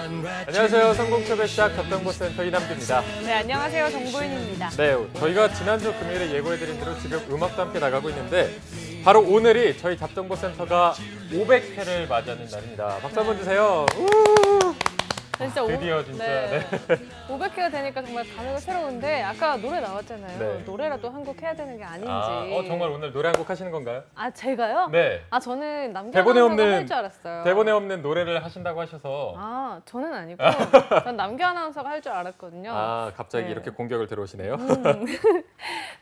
안녕하세요. 성공초배 시작 갑정보센터 이남규입니다. 네, 안녕하세요. 정보윤입니다. 네, 저희가 지난주 금요일에 예고해드린 대로 지금 음악도 함께 나가고 있는데 바로 오늘이 저희 잡정보센터가 500회를 맞이하는 날입니다. 박수 한번 주세요. 우! 진짜 드디어 진짜. 네. 500회가 되니까 정말 감회가 새로운데 아까 노래 나왔잖아요. 네. 노래라도 한 곡 해야 되는 게 아닌지. 정말 오늘 노래 한 곡 하시는 건가요? 아, 제가요? 네. 저는 대본에 남규 아나운서가 없는- 할 줄 알았어요. 대본에 없는 노래를 하신다고 하셔서 저는 아니고 전 남규 아나운서가 할 줄 알았거든요. 갑자기 네. 이렇게 공격을 들어오시네요.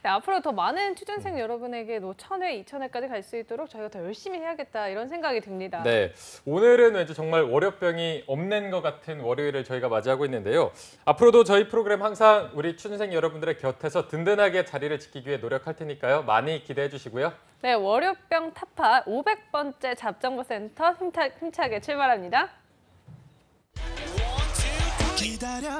네, 앞으로 더 많은 취준생 여러분에게 1000회, 2000회까지 갈 수 있도록 저희가 더 열심히 해야겠다 이런 생각이 듭니다. 네, 오늘은 왠지 정말 월요병이 없는 것 같은 월요일을 저희가 맞이하고 있는데요. 앞으로도 저희 프로그램 항상 우리 취준생 여러분들의 곁에서 든든하게 자리를 지키기 위해 노력할 테니까요. 많이 기대해 주시고요. 네, 월요병 타파 500번째 잡정보센터 힘차게 출발합니다. 기다려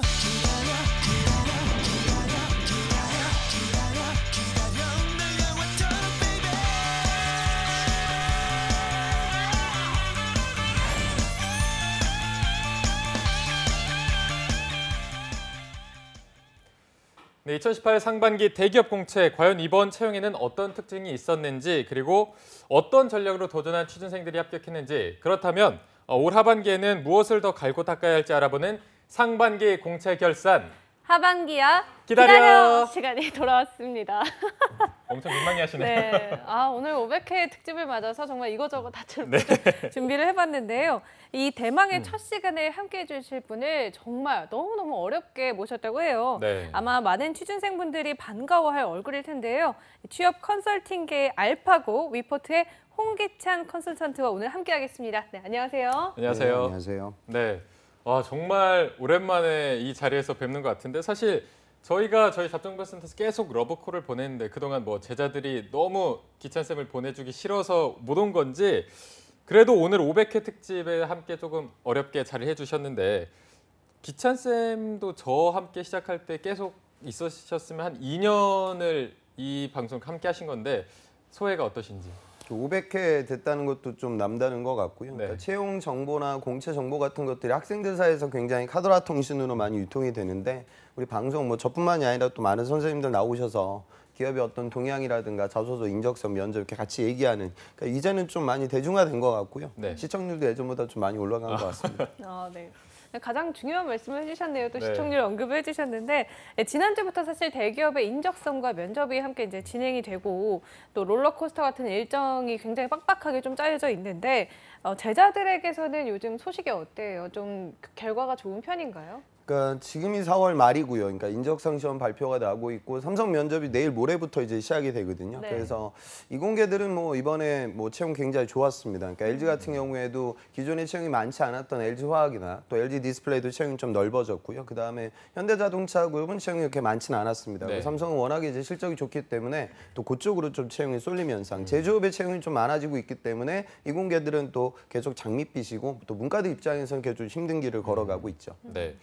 네, 2018 상반기 대기업 공채 과연 이번 채용에는 어떤 특징이 있었는지 그리고 어떤 전략으로 도전한 취준생들이 합격했는지 그렇다면 올 하반기에는 무엇을 더 갈고 닦아야 할지 알아보는 상반기 공채 결산 하반기야 기다려. 시간이 돌아왔습니다. 엄청 민망해 하시네요. 네, 오늘 500회 특집을 맞아서 정말 이거저거 다 네. 준비를 해봤는데요. 이 대망의 첫 시간에 함께해 주실 분을 정말 너무너무 어렵게 모셨다고 해요. 네. 아마 많은 취준생분들이 반가워할 얼굴일 텐데요. 취업 컨설팅계의 알파고 위포트의 홍기찬 컨설턴트와 오늘 함께하겠습니다. 네, 안녕하세요. 안녕하세요. 네, 안녕하세요. 네, 정말 오랜만에 이 자리에서 뵙는 것 같은데 사실 저희가 저희 잡정보센터에서 계속 러브콜을 보냈는데 그동안 뭐 제자들이 너무 기찬쌤을 보내주기 싫어서 못 온 건지 그래도 오늘 500회 특집에 함께 조금 어렵게 자리해 주셨는데 기찬쌤도 저와 함께 시작할 때 계속 있으셨으면 한 2년을 이 방송 함께 하신 건데 소회가 어떠신지? 500회 됐다는 것도 좀 남다른 것 같고요. 네. 그러니까 채용 정보나 공채 정보 같은 것들이 학생들 사이에서 굉장히 카더라 통신으로 많이 유통이 되는데 우리 방송 뭐 저뿐만이 아니라 또 많은 선생님들 나오셔서 기업의 어떤 동향이라든가 자소서 인적성 면접 이렇게 같이 얘기하는 그러니까 이제는 좀 많이 대중화된 것 같고요. 네. 시청률도 예전보다 좀 많이 올라간 것 같습니다. 네. 가장 중요한 말씀을 해주셨네요. 또 네. 시청률 언급을 해주셨는데 지난주부터 사실 대기업의 인적성과 면접이 함께 이제 진행이 되고 또 롤러코스터 같은 일정이 굉장히 빡빡하게 좀 짜여져 있는데 제자들에게서는 요즘 소식이 어때요? 좀 결과가 좋은 편인가요? 그러니까 지금이 4월 말이고요. 그러니까 인적성 시험 발표가 나고 있고 삼성 면접이 내일 모레부터 이제 시작이 되거든요. 네. 그래서 이공계들은 뭐 이번에 뭐 채용 굉장히 좋았습니다. 그러니까 LG 같은 경우에도 기존에 채용이 많지 않았던 LG 화학이나 또 LG 디스플레이도 채용이 좀 넓어졌고요. 그 다음에 현대자동차 그룹은 채용이 그렇게 많지는 않았습니다. 네. 삼성은 워낙에 이제 실적이 좋기 때문에 또 그쪽으로 좀 채용이 쏠림 현상, 제조업의 채용이 좀 많아지고 있기 때문에 이공계들은 또 계속 장밋빛이고 또 문과들 입장에서는 계속 힘든 길을 걸어가고 있죠. 네.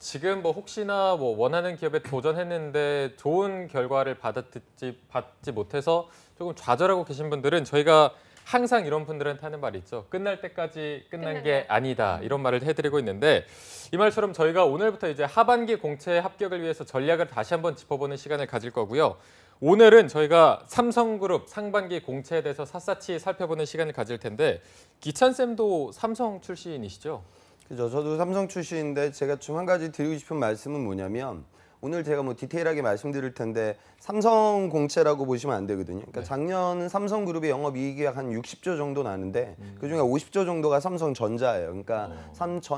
지금 뭐 혹시나 뭐 원하는 기업에 도전했는데 좋은 결과를 받지 못해서 조금 좌절하고 계신 분들은 저희가 항상 이런 분들한테 하는 말이 있죠. 끝날 때까지 끝난 게 아니다. 이런 말을 해드리고 있는데 이 말처럼 저희가 오늘부터 이제 하반기 공채 합격을 위해서 전략을 다시 한번 짚어보는 시간을 가질 거고요. 오늘은 저희가 삼성그룹 상반기 공채에 대해서 샅샅이 살펴보는 시간을 가질 텐데 기찬쌤도 삼성 출신이시죠? 그죠. 저도 삼성 출신인데 제가 좀 한 가지 드리고 싶은 말씀은 뭐냐면 오늘 제가 뭐 디테일하게 말씀드릴 텐데 삼성 공채라고 보시면 안 되거든요. 그러니까 작년 삼성그룹의 영업이익이 한 60조 정도 나는데 그중에 50조 정도가 삼성전자예요. 그러니까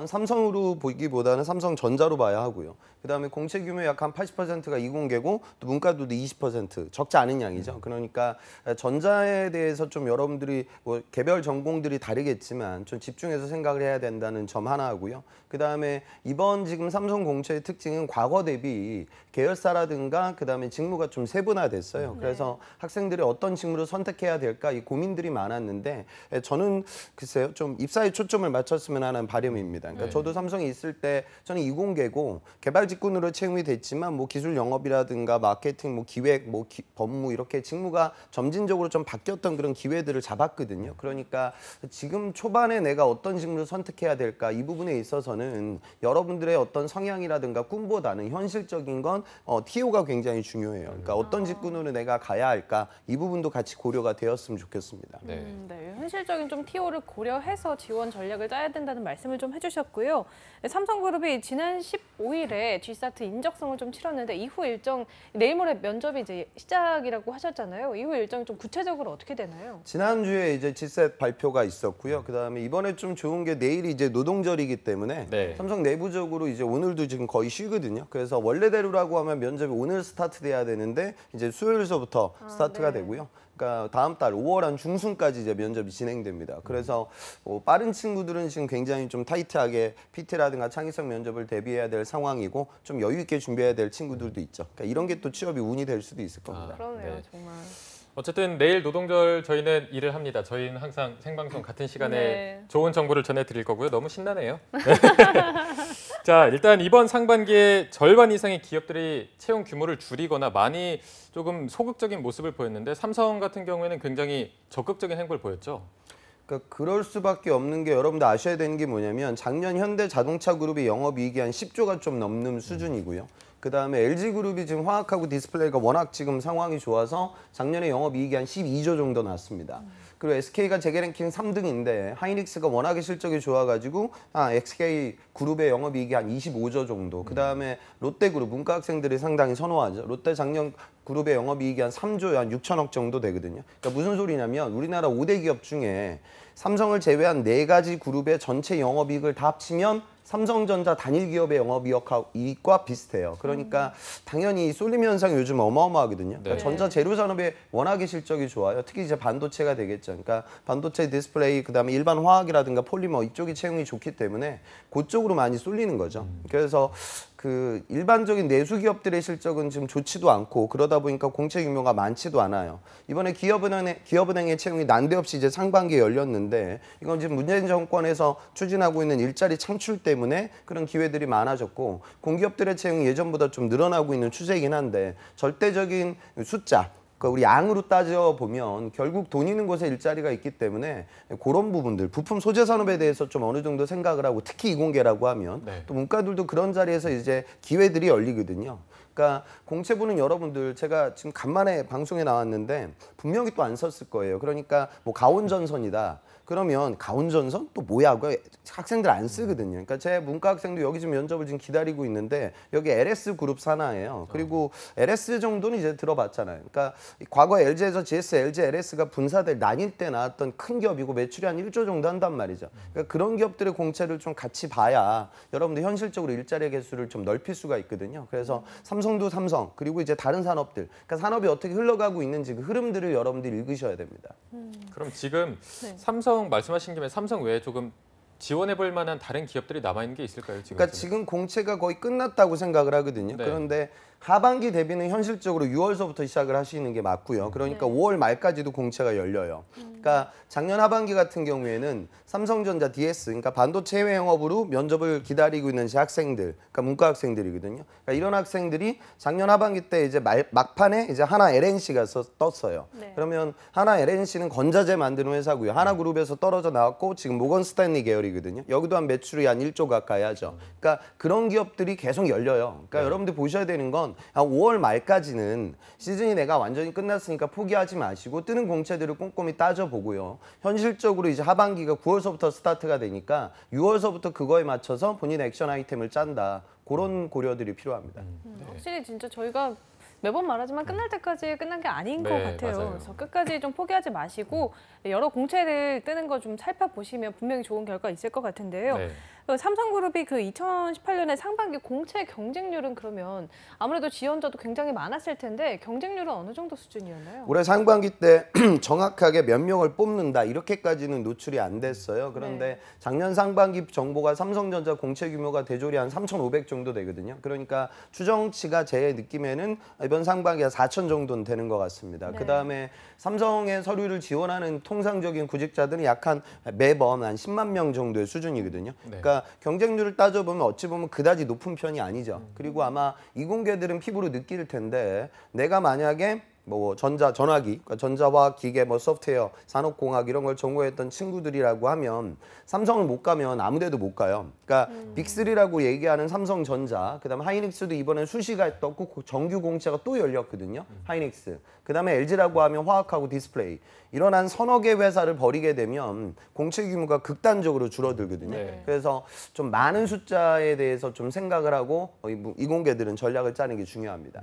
삼성으로 보기보다는 삼성전자로 봐야 하고요. 그다음에 공채 규모 약 한 80%가 이공계고 또 문과도 20% 적지 않은 양이죠. 그러니까 전자에 대해서 좀 여러분들이 뭐 개별 전공들이 다르겠지만 좀 집중해서 생각을 해야 된다는 점 하나 하고요. 그다음에 이번 지금 삼성 공채의 특징은 과거 대비 기업들이 계열사라든가 그다음에 직무가 좀 세분화됐어요. 그래서 학생들이 어떤 직무를 선택해야 될까 이 고민들이 많았는데 저는 글쎄요 좀 입사에 초점을 맞췄으면 하는 바람입니다. 그러니까 저도 삼성에 있을 때 저는 이공계고 개발 직군으로 채용이 됐지만 뭐 기술 영업이라든가 마케팅, 뭐 기획, 뭐 법무 이렇게 직무가 점진적으로 좀 바뀌었던 그런 기회들을 잡았거든요. 그러니까 지금 초반에 내가 어떤 직무를 선택해야 될까 이 부분에 있어서는 여러분들의 어떤 성향이라든가 꿈보다는 현실적인 건 TO가 굉장히 중요해요. 그러니까 어떤 직군으로 내가 가야 할까 이 부분도 같이 고려가 되었으면 좋겠습니다. 네. 네, 현실적인 좀 TO를 고려해서 지원 전략을 짜야 된다는 말씀을 좀 해주셨고요. 삼성그룹이 지난 15일에 G사트 인적성을 좀 치렀는데 이후 일정 내일 모레 면접이 이제 시작이라고 하셨잖아요. 이후 일정이 좀 구체적으로 어떻게 되나요? 지난주에 이제 G셋 발표가 있었고요. 그다음에 이번에 좀 좋은 게 내일이 이제 노동절이기 때문에 네. 삼성 내부적으로 이제 오늘도 지금 거의 쉬거든요. 그래서 원래대로라고 하면 면접이 오늘 스타트돼야 되는데 이제 수요일서부터 스타트가 네. 되고요. 그러니까 다음 달 5월 한 중순까지 이제 면접이 진행됩니다. 그래서 빠른 친구들은 지금 굉장히 좀 타이트하게 PT라든가 창의성 면접을 대비해야 될 상황이고 좀 여유 있게 준비해야 될 친구들도 있죠. 그러니까 이런 게 또 취업이 운이 될 수도 있을 겁니다. 그러네요, 네. 정말. 어쨌든 내일 노동절 저희는 일을 합니다. 저희는 항상 생방송 같은 시간에 네. 좋은 정보를 전해드릴 거고요. 너무 신나네요. 자, 일단 이번 상반기에 절반 이상의 기업들이 채용 규모를 줄이거나 많이 조금 소극적인 모습을 보였는데 삼성 같은 경우에는 굉장히 적극적인 행보를 보였죠. 그러니까 그럴 수밖에 없는 게 여러분들 아셔야 되는 게 뭐냐면 작년 현대자동차그룹의 영업이익이 한 10조가 좀 넘는 수준이고요. 그다음에 LG그룹이 지금 화학하고 디스플레이가 워낙 지금 상황이 좋아서 작년에 영업이익이 한 12조 정도 났습니다. 그리고 SK가 재계 랭킹 3등인데 하이닉스가 워낙에 실적이 좋아가지고 SK그룹의 영업이익이 한 25조 정도. 그다음에 롯데그룹 문과학생들이 상당히 선호하죠. 롯데 작년 그룹의 영업이익이 한 3조 한 6천억 정도 되거든요. 그러니까 무슨 소리냐면 우리나라 5대 기업 중에 삼성을 제외한 4가지 그룹의 전체 영업이익을 다 합치면 삼성전자 단일 기업의 영업이익과 비슷해요. 그러니까 당연히 쏠림 현상이 요즘 어마어마하거든요. 그러니까 네. 전자 재료 산업에 워낙에 실적이 좋아요. 특히 이제 반도체가 되겠죠. 그러니까 반도체 디스플레이 그다음에 일반 화학이라든가 폴리머 이쪽이 채용이 좋기 때문에 그쪽으로 많이 쏠리는 거죠. 그래서 그 일반적인 내수 기업들의 실적은 지금 좋지도 않고 그러다 보니까 공채 규모가 많지도 않아요. 이번에 기업은행의 채용이 난데없이 이제 상반기에 열렸는데 이건 지금 문재인 정권에서 추진하고 있는 일자리 창출 때문에 그런 기회들이 많아졌고 공기업들의 채용이 예전보다 좀 늘어나고 있는 추세이긴 한데 절대적인 숫자 그러니까 우리 양으로 따져보면 결국 돈 있는 곳에 일자리가 있기 때문에 그런 부분들 부품 소재 산업에 대해서 좀 어느 정도 생각을 하고 특히 이공계라고 하면 네. 또 문과들도 그런 자리에서 이제 기회들이 열리거든요. 그러니까 공채부는 여러분들 제가 지금 간만에 방송에 나왔는데 분명히 또 안 썼을 거예요. 그러니까 뭐 가온전선이다. 그러면 가온전선 또 뭐야? 그 학생들 안 쓰거든요. 그러니까 제 문과 학생도 여기 지금 면접을 지금 기다리고 있는데 여기 LS 그룹 산하예요. 그리고 LS 정도는 이제 들어봤잖아요. 그러니까 과거 LG에서 GS, LG, LS가 분사될 나뉠 때 나왔던 큰 기업이고 매출이 한 1조 정도 한단 말이죠. 그러니까 그런 기업들의 공채를 좀 같이 봐야 여러분들 현실적으로 일자리 개수를 좀 넓힐 수가 있거든요. 그래서 삼성도 삼성 그리고 이제 다른 산업들 그러니까 산업이 어떻게 흘러가고 있는지 그 흐름들을 여러분들이 읽으셔야 됩니다. 그럼 지금 네. 삼성 말씀하신 김에 삼성 외에 조금 지원해 볼 만한 다른 기업들이 남아 있는 게 있을까요? 지금? 그러니까 지금 공채가 거의 끝났다고 생각을 하거든요. 네. 그런데 하반기 대비는 현실적으로 6월서부터 시작을 하시는 게 맞고요. 그러니까 5월 말까지도 공채가 열려요. 그러니까 작년 하반기 같은 경우에는 삼성전자 DS, 그러니까 반도체 해외 영업으로 면접을 기다리고 있는 학생들, 그러니까 문과 학생들이거든요. 그러니까 이런 학생들이 작년 하반기 때 이제 막판에 이제 하나 LNC가 떴어요. 네. 그러면 하나 LNC는 건자재 만드는 회사고요. 하나그룹에서 떨어져 나왔고 지금 모건 스탠리 계열이거든요. 여기도 한 매출이 한 1조 가까이 하죠. 그러니까 그런 기업들이 계속 열려요. 그러니까 여러분들 보셔야 되는 건 5월 말까지는 시즌이 내가 완전히 끝났으니까 포기하지 마시고 뜨는 공채들을 꼼꼼히 따져보고요. 현실적으로 이제 하반기가 9월서부터 스타트가 되니까 6월서부터 그거에 맞춰서 본인의 액션 아이템을 짠다. 그런 고려들이 필요합니다. 확실히 진짜 저희가 매번 말하지만 끝날 때까지 끝난 게 아닌 것 네, 같아요. 맞아요. 그래서 끝까지 좀 포기하지 마시고 여러 공채를 뜨는 거 좀 살펴보시면 분명히 좋은 결과 있을 것 같은데요. 네. 삼성그룹이 그 2018년에 상반기 공채 경쟁률은 그러면 아무래도 지원자도 굉장히 많았을 텐데 경쟁률은 어느 정도 수준이었나요? 올해 상반기 때 정확하게 몇 명을 뽑는다 이렇게까지는 노출이 안 됐어요. 그런데 네. 작년 상반기 정보가 삼성전자 공채 규모가 대졸이 한 3,500 정도 되거든요. 그러니까 추정치가 제 느낌에는 이번 상반기가 4,000 정도는 되는 것 같습니다. 네. 그다음에 삼성의 서류를 지원하는 통상적인 구직자들은 약 한 매번 한 10만 명 정도의 수준이거든요. 네. 그러니까 경쟁률을 따져보면 어찌 보면 그다지 높은 편이 아니죠. 그리고 아마 이공계들은 피부로 느낄 텐데 내가 만약에 뭐 전화기, 그러니까 전자화학 기계, 뭐 소프트웨어, 산업공학 이런 걸 전공했던 친구들이라고 하면 삼성을 못 가면 아무데도 못 가요. 그러니까 빅3라고 얘기하는 삼성전자, 그다음에 하이닉스도 이번에 수시가 떴고 정규 공채가 또 열렸거든요. 하이닉스. 그다음에 LG라고 하면 화학하고 디스플레이. 이런 한 서너 개 회사를 벌이게 되면 공채 규모가 극단적으로 줄어들거든요. 네. 그래서 좀 많은 숫자에 대해서 좀 생각을 하고 이공계들은 전략을 짜는 게 중요합니다.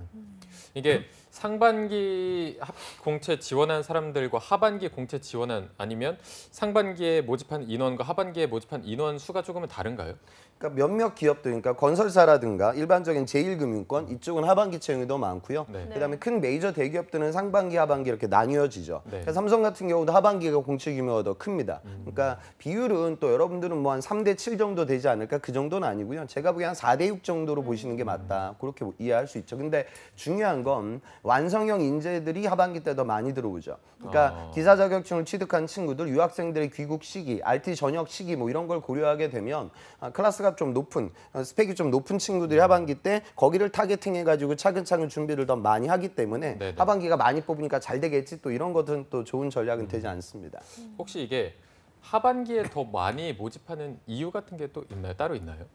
이게 상반기 공채 지원한 사람들과 하반기 공채 지원한 아니면 상반기에 모집한 인원과 하반기에 모집한 인원 수가 조금은 다른가요? 그러니까 몇몇 기업들, 그러니까 건설사라든가 일반적인 제1금융권 이쪽은 하반기 채용이 더 많고요. 네. 그다음에 큰 메이저 대기업들은 상반기, 하반기 이렇게 나뉘어지죠. 네. 그래서 삼성 같은 경우도 하반기가 공채 규모가 더 큽니다. 그러니까 비율은 또 여러분들은 뭐 한 3대 7 정도 되지 않을까 그 정도는 아니고요. 제가 보기엔 한 4대 6 정도로 보시는 게 맞다. 그렇게 이해할 수 있죠. 근데 중요한 건 완성형 인재들이 하반기 때 더 많이 들어오죠. 그러니까 기사 자격증을 취득한 친구들, 유학생들의 귀국 시기, RT 전역 시기 뭐 이런 걸 고려하게 되면 클래스가 좀 높은, 스펙이 좀 높은 친구들이 하반기 때 거기를 타겟팅해가지고 차근차근 준비를 더 많이 하기 때문에 네네. 하반기가 많이 뽑으니까 잘 되겠지 또 이런 것은 또 좋은 전략은 되지 않습니다. 혹시 이게 하반기에 더 많이 모집하는 이유 같은 게 또 있나요? 따로 있나요?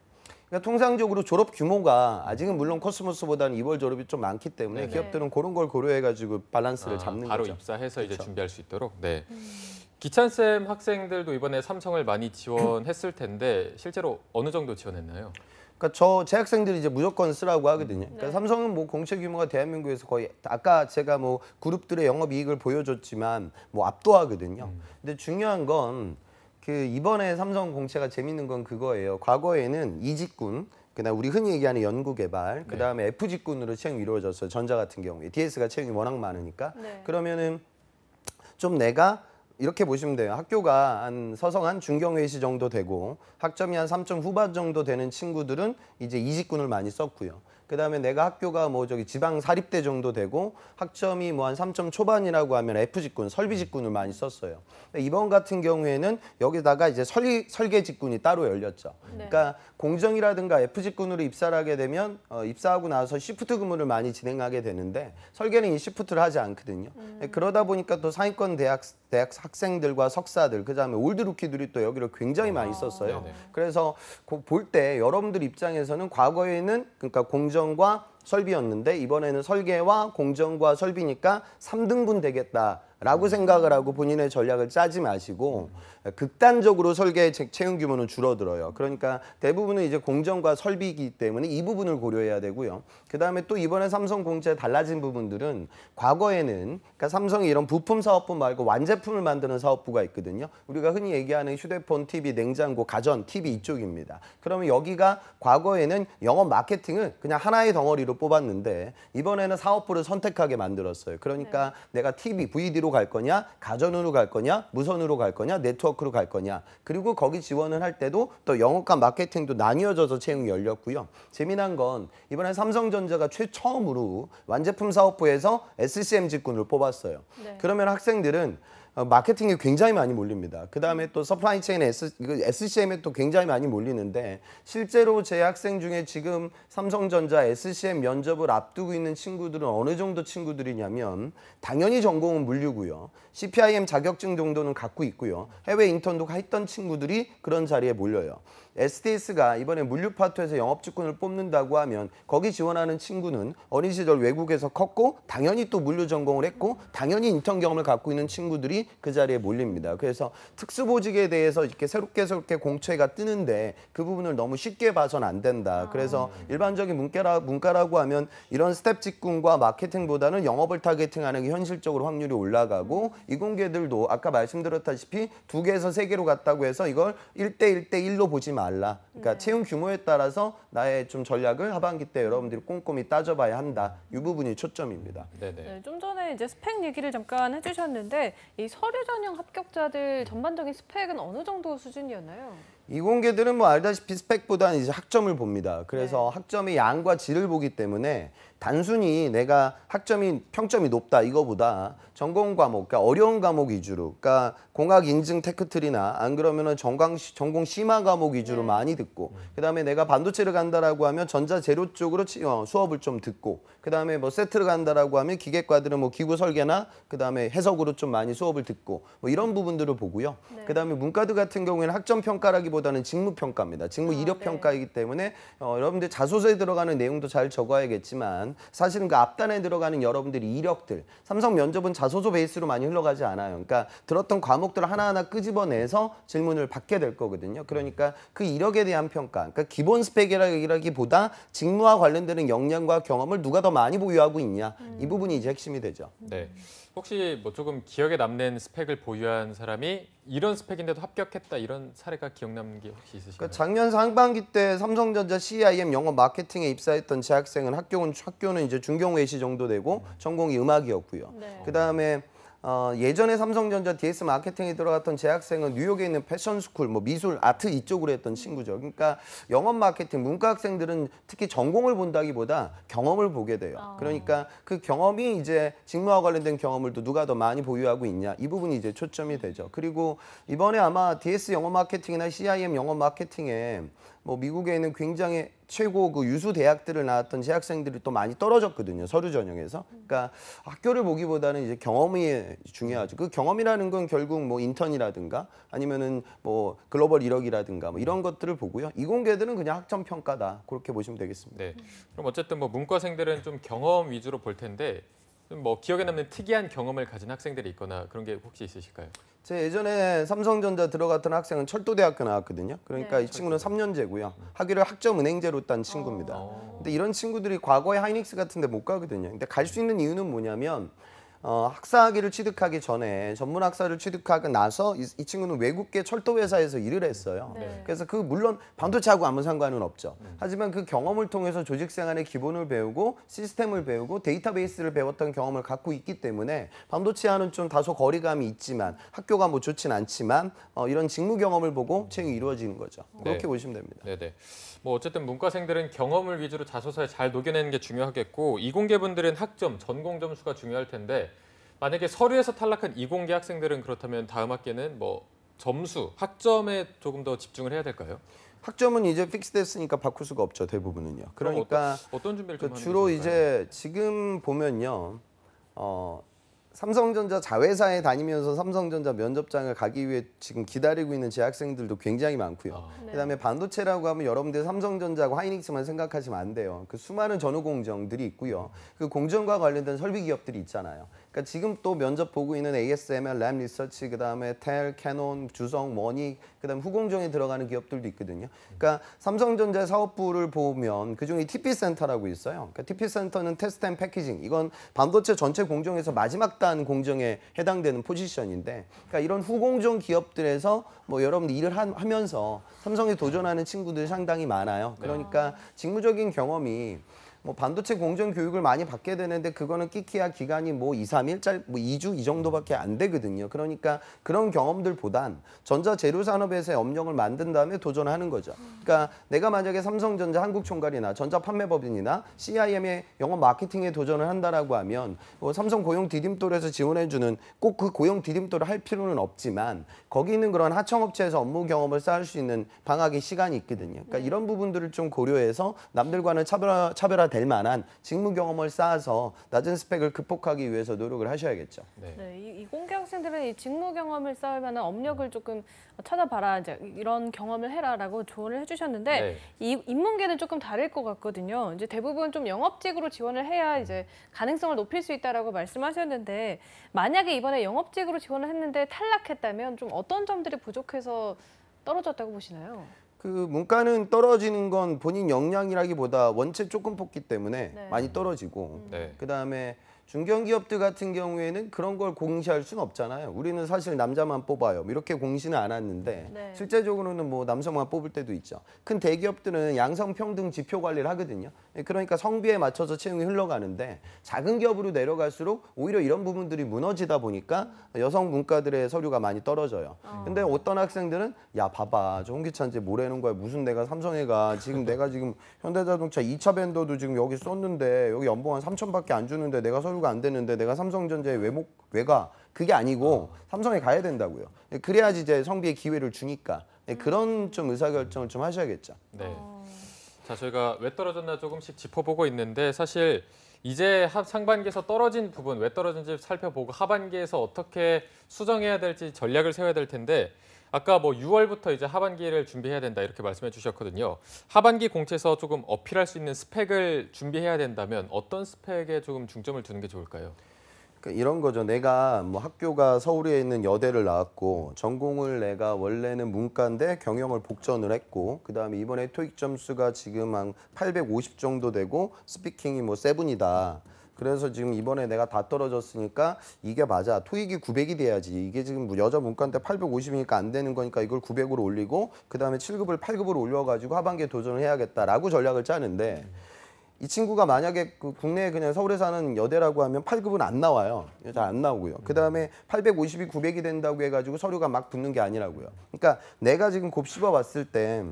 그러니까 통상적으로 졸업 규모가 아직은 물론 코스모스보다는 2월 졸업이 좀 많기 때문에 네네. 기업들은 그런 걸 고려해가지고 밸런스를 잡는 바로 거죠. 입사해서 이제 그렇죠. 준비할 수 있도록. 네. 기찬쌤 학생들도 이번에 삼성을 많이 지원했을 텐데 실제로 어느 정도 지원했나요? 그러니까 제 학생들이 이제 무조건 쓰라고 하거든요. 그러니까 네. 삼성은 뭐 공채 규모가 대한민국에서 거의 아까 제가 뭐 그룹들의 영업 이익을 보여줬지만 뭐 압도하거든요. 근데 중요한 건 그 이번에 삼성 공채가 재밌는 건 그거예요. 과거에는 이직군, 그다음 우리 흔히 얘기하는 연구개발, 그다음에 F직군으로 채용이 이루어졌어요. 전자 같은 경우에 DS가 채용이 워낙 많으니까. 네. 그러면은 좀 내가 이렇게 보시면 돼요. 학교가 한 서성한 중경외시 정도 되고 학점이 한 3점 후반 정도 되는 친구들은 이제 이직군을 많이 썼고요. 그다음에 내가 학교가 뭐 저기 지방 사립대 정도 되고 학점이 뭐 한 3점 초반이라고 하면 F직군, 설비직군을 많이 썼어요. 이번 같은 경우에는 여기다가 이제 설계직군이 따로 열렸죠. 네. 그러니까 공정이라든가 F직군으로 입사를 하게 되면 입사하고 나서 시프트 근무를 많이 진행하게 되는데 설계는 이 시프트를 하지 않거든요. 그러다 보니까 또 상위권 대학 학생들과 석사들, 그다음에 올드 루키들이 또 여기를 굉장히 많이 썼어요. 네네. 그래서 볼 때 여러분들 입장에서는 과거에는 그러니까 공정과 설비였는데 이번에는 설계와 공정과 설비니까 3등분 되겠다라고 생각을 하고 본인의 전략을 짜지 마시고 극단적으로 설계 채용 규모는 줄어들어요. 그러니까 대부분은 이제 공정과 설비이기 때문에 이 부분을 고려해야 되고요. 그다음에 또 이번에 삼성 공채 달라진 부분들은 과거에는 그러니까 삼성이 이런 부품 사업부 말고 완제품을 만드는 사업부가 있거든요. 우리가 흔히 얘기하는 휴대폰, TV, 냉장고, 가전, TV 이쪽입니다. 그러면 여기가 과거에는 영업 마케팅을 그냥 하나의 덩어리로 뽑았는데 이번에는 사업부를 선택하게 만들었어요. 그러니까 내가 TV, VD로 갈 거냐, 가전으로 갈 거냐, 무선으로 갈 거냐, 네트워크로 갈 거냐. 그리고 거기 지원을 할 때도 또 영업과 마케팅도 나뉘어져서 채용이 열렸고요. 재미난 건 이번에 삼성전자가 최처음으로 완제품 사업부에서 SCM 직군을 뽑았어요. 네. 그러면 학생들은 마케팅에 굉장히 많이 몰립니다. 그 다음에 또 서플라이 체인 SCM에 또 굉장히 많이 몰리는데 실제로 제 학생 중에 지금 삼성전자 SCM 면접을 앞두고 있는 친구들은 어느 정도 친구들이냐면 당연히 전공은 물류고요. CPIM 자격증 정도는 갖고 있고요. 해외 인턴도 했던 친구들이 그런 자리에 몰려요. SDS가 이번에 물류 파트에서 영업직군을 뽑는다고 하면 거기 지원하는 친구는 어린 시절 외국에서 컸고 당연히 또 물류 전공을 했고 당연히 인턴 경험을 갖고 있는 친구들이 사람들이 그 자리에 몰립니다. 그래서 특수보직에 대해서 이렇게 새롭게 공채가 뜨는데 그 부분을 너무 쉽게 봐서는 안 된다. 그래서 일반적인 문과라고 하면 이런 스텝 직군과 마케팅보다는 영업을 타겟팅하는 게 현실적으로 확률이 올라가고 이공계들도 아까 말씀드렸다시피 2개에서 3개로 갔다고 해서 이걸 1대1로 보지 말라. 그러니까 채용 규모에 따라서 나의 좀 전략을 하반기 때 여러분들이 꼼꼼히 따져봐야 한다. 이 부분이 초점입니다. 네네. 네, 좀 전에 이제 스펙 얘기를 잠깐 해주셨는데 이 서류 전형 합격자들 전반적인 스펙은 어느 정도 수준이었나요? 이공계들은 뭐 알다시피 스펙보다는 이제 학점을 봅니다. 그래서 학점의 양과 질을 보기 때문에 단순히 내가 평점이 높다 이거보다 전공 과목, 그러니까 어려운 과목 위주로, 그러니까 공학 인증 테크트리나 안 그러면은 전공 심화 과목 위주로 많이 듣고, 그다음에 내가 반도체를 간다라고 하면 전자 재료 쪽으로 수업을 좀 듣고, 그다음에 뭐 세트를 간다라고 하면 기계과들은 뭐 기구 설계나 그다음에 해석으로 좀 많이 수업을 듣고 뭐 이런 부분들을 보고요. 그다음에 문과들 같은 경우에는 학점 평가라기보다는 직무 평가입니다. 직무 이력 평가이기 때문에 여러분들 자소서에 들어가는 내용도 잘 적어야겠지만 사실은 그 앞단에 들어가는 여러분들이 이력들, 삼성 면접은 자소서 베이스로 많이 흘러가지 않아요. 그러니까 들었던 과목들을 하나하나 끄집어내서 질문을 받게 될 거거든요. 그러니까 그 이력에 대한 평가, 그러니까 기본 스펙이라기보다 직무와 관련되는 역량과 경험을 누가 더 많이 보유하고 있냐, 이 부분이 이제 핵심이 되죠. 네. 혹시 뭐 조금 기억에 남는 스펙을 보유한 사람이 이런 스펙인데도 합격했다 이런 사례가 기억 남는 게 혹시 있으신가요? 그러니까 작년 상반기 때 삼성전자 CIM 영업 마케팅에 입사했던 재학생은 학교는 이제 중경외시 정도 되고 전공이 음악이었고요. 그다음에 예전에 삼성전자 DS 마케팅에 들어갔던 재학생은 뉴욕에 있는 패션 스쿨, 뭐 미술, 아트 이쪽으로 했던 친구죠. 그러니까 영업 마케팅, 문과 학생들은 특히 전공을 본다기보다 경험을 보게 돼요. 그러니까 그 경험이 이제 직무와 관련된 경험을 또 누가 더 많이 보유하고 있냐, 이 부분이 이제 초점이 되죠. 그리고 이번에 아마 DS 영업 마케팅이나 CIM 영업 마케팅에 뭐 미국에 있는 굉장히 최고 그 유수 대학들을 나왔던 재학생들이 또 많이 떨어졌거든요. 서류 전형에서. 그러니까 학교를 보기보다는 이제 경험이 중요하죠. 그 경험이라는 건 결국 뭐 인턴이라든가 아니면은 뭐 글로벌 이력이라든가 뭐 이런 것들을 보고요. 이공계들은 그냥 학점 평가다. 그렇게 보시면 되겠습니다. 네. 그럼 어쨌든 뭐 문과생들은 좀 경험 위주로 볼 텐데 좀 뭐 기억에 남는 특이한 경험을 가진 학생들이 있거나 그런 게 혹시 있으실까요? 제 예전에 삼성전자 들어갔던 학생은 철도대학교 나왔거든요. 그러니까 이 친구는 3년제고요. 학위를 학점은행제로 딴 친구입니다. 근데 이런 친구들이 과거에 하이닉스 같은 데 못 가거든요. 근데 갈 수 있는 이유는 뭐냐면 학사학위를 취득하기 전에 전문 학사를 취득하고 나서 이 친구는 외국계 철도 회사에서 일을 했어요. 그래서 그 물론 반도체하고 아무 상관은 없죠. 하지만 그 경험을 통해서 조직 생활의 기본을 배우고 시스템을 배우고 데이터베이스를 배웠던 경험을 갖고 있기 때문에 반도체와는 좀 다소 거리감이 있지만 학교가 뭐 좋진 않지만 이런 직무 경험을 보고 채용이 이루어지는 거죠. 그렇게 네. 보시면 됩니다. 네네. 뭐 어쨌든 문과생들은 경험을 위주로 자소서에 잘 녹여내는 게 중요하겠고 이공계분들은 학점, 전공 점수가 중요할 텐데 만약에 서류에서 탈락한 이공계 학생들은 그렇다면 다음 학기에는 뭐 점수, 학점에 조금 더 집중을 해야 될까요? 학점은 이제 픽스됐으니까 바꿀 수가 없죠. 대부분은요. 그러니까 어떤 준비를 좀 하는 게 주로 좋을까요? 이제 지금 보면요. 삼성전자 자회사에 다니면서 삼성전자 면접장을 가기 위해 지금 기다리고 있는 재학생들도 굉장히 많고요. 그다음에 반도체라고 하면 여러분들 삼성전자하고 하이닉스만 생각하시면 안 돼요. 그 수많은 전후 공정들이 있고요. 그 공정과 관련된 설비 기업들이 있잖아요. 그러니까 지금 또 면접 보고 있는 ASML, 램 리서치, 그다음에 텔, 캐논, 주성, 머니, 그다음에 후공정에 들어가는 기업들도 있거든요. 그러니까 삼성전자 사업부를 보면 그중에 TP센터라고 있어요. 그러니까 TP센터는 테스트 앤 패키징. 이건 반도체 전체 공정에서 마지막 단 공정에 해당되는 포지션인데, 그러니까 이런 후공정 기업들에서 뭐 여러분들 일을 하면서 삼성에 도전하는 친구들이 상당히 많아요. 그러니까 직무적인 경험이 뭐 반도체 공정 교육을 많이 받게 되는데 그거는 끼키야 기간이 뭐 2, 3일, 뭐 2주 이 정도밖에 안 되거든요. 그러니까 그런 경험들보단 전자재료 산업에서의 업력을 만든 다음에 도전하는 거죠. 그러니까 내가 만약에 삼성전자 한국총괄이나 전자판매법인이나 CIM의 영업 마케팅에 도전을 한다라고 하면 뭐 삼성 고용 디딤돌에서 지원해주는 꼭 그 고용 디딤돌을 할 필요는 없지만 거기 있는 그런 하청업체에서 업무 경험을 쌓을 수 있는 방학의 시간이 있거든요. 그러니까 이런 부분들을 좀 고려해서 남들과는 차별화 될 만한 직무 경험을 쌓아서 낮은 스펙을 극복하기 위해서 노력을 하셔야겠죠. 네. 네, 이 공개 학생들은 이 직무 경험을 쌓을 만한 업력을 조금 찾아봐라, 이제 이런 경험을 해라라고 조언을 해주셨는데 네. 이 인문계는 조금 다를 것 같거든요. 이제 대부분 좀 영업직으로 지원을 해야 이제 가능성을 높일 수 있다라고 말씀하셨는데 만약에 이번에 영업직으로 지원을 했는데 탈락했다면 좀 어떤 점들이 부족해서 떨어졌다고 보시나요? 그 문과는 떨어지는 건 본인 역량이라기보다 원체 조금 뽑기 때문에 네. 많이 떨어지고 네. 그다음에 중견기업들 같은 경우에는 그런 걸 공시할 수는 없잖아요. 우리는 사실 남자만 뽑아요. 이렇게 공시는 않았는데 네. 실제적으로는 뭐 남성만 뽑을 때도 있죠. 큰 대기업들은 양성평등 지표 관리를 하거든요. 그러니까 성비에 맞춰서 채용이 흘러가는데 작은 기업으로 내려갈수록 오히려 이런 부분들이 무너지다 보니까 여성 문과들의 서류가 많이 떨어져요. 근데 어떤 학생들은 야 봐봐 저 홍기찬 쟤 뭐라는 거야. 무슨 내가 삼성에 가. 지금 내가 지금 현대자동차 2차 밴더도 지금 여기 썼는데 여기 연봉 한 3천밖에 안 주는데 내가 서류가 안 되는데 내가 삼성전자에 왜 가? 그게 아니고 삼성에 가야 된다고요. 그래야지 이제 성비의 기회를 주니까 그런 좀 의사결정을 좀 하셔야겠죠. 네. 자, 저희가 왜 떨어졌나 조금씩 짚어보고 있는데 사실 이제 상반기에서 떨어진 부분, 왜 떨어진지 살펴보고 하반기에서 어떻게 수정해야 될지 전략을 세워야 될 텐데 아까 뭐 6월부터 이제 하반기를 준비해야 된다 이렇게 말씀해 주셨거든요. 하반기 공채에서 조금 어필할 수 있는 스펙을 준비해야 된다면 어떤 스펙에 조금 중점을 두는 게 좋을까요? 그러니까 이런 거죠. 내가 뭐 학교가 서울에 있는 여대를 나왔고 전공을 내가 원래는 문과인데 경영을 복전을 했고 그다음에 이번에 토익 점수가 지금 한 850 정도 되고 스피킹이 뭐 7이다. 그래서 지금 이번에 내가 다 떨어졌으니까 이게 맞아. 토익이 900이 돼야지. 이게 지금 뭐 여자 문과인데 850이니까 안 되는 거니까 이걸 900으로 올리고 그다음에 7급을 8급으로 올려가지고 하반기에 도전을 해야겠다라고 전략을 짜는데 이 친구가 만약에 그 국내에 그냥 서울에 사는 여대라고 하면 8급은 안 나와요. 잘 안 나오고요. 그다음에 850이 900이 된다고 해가지고 서류가 막 붙는 게 아니라고요. 그러니까 내가 지금 곱씹어 봤을 때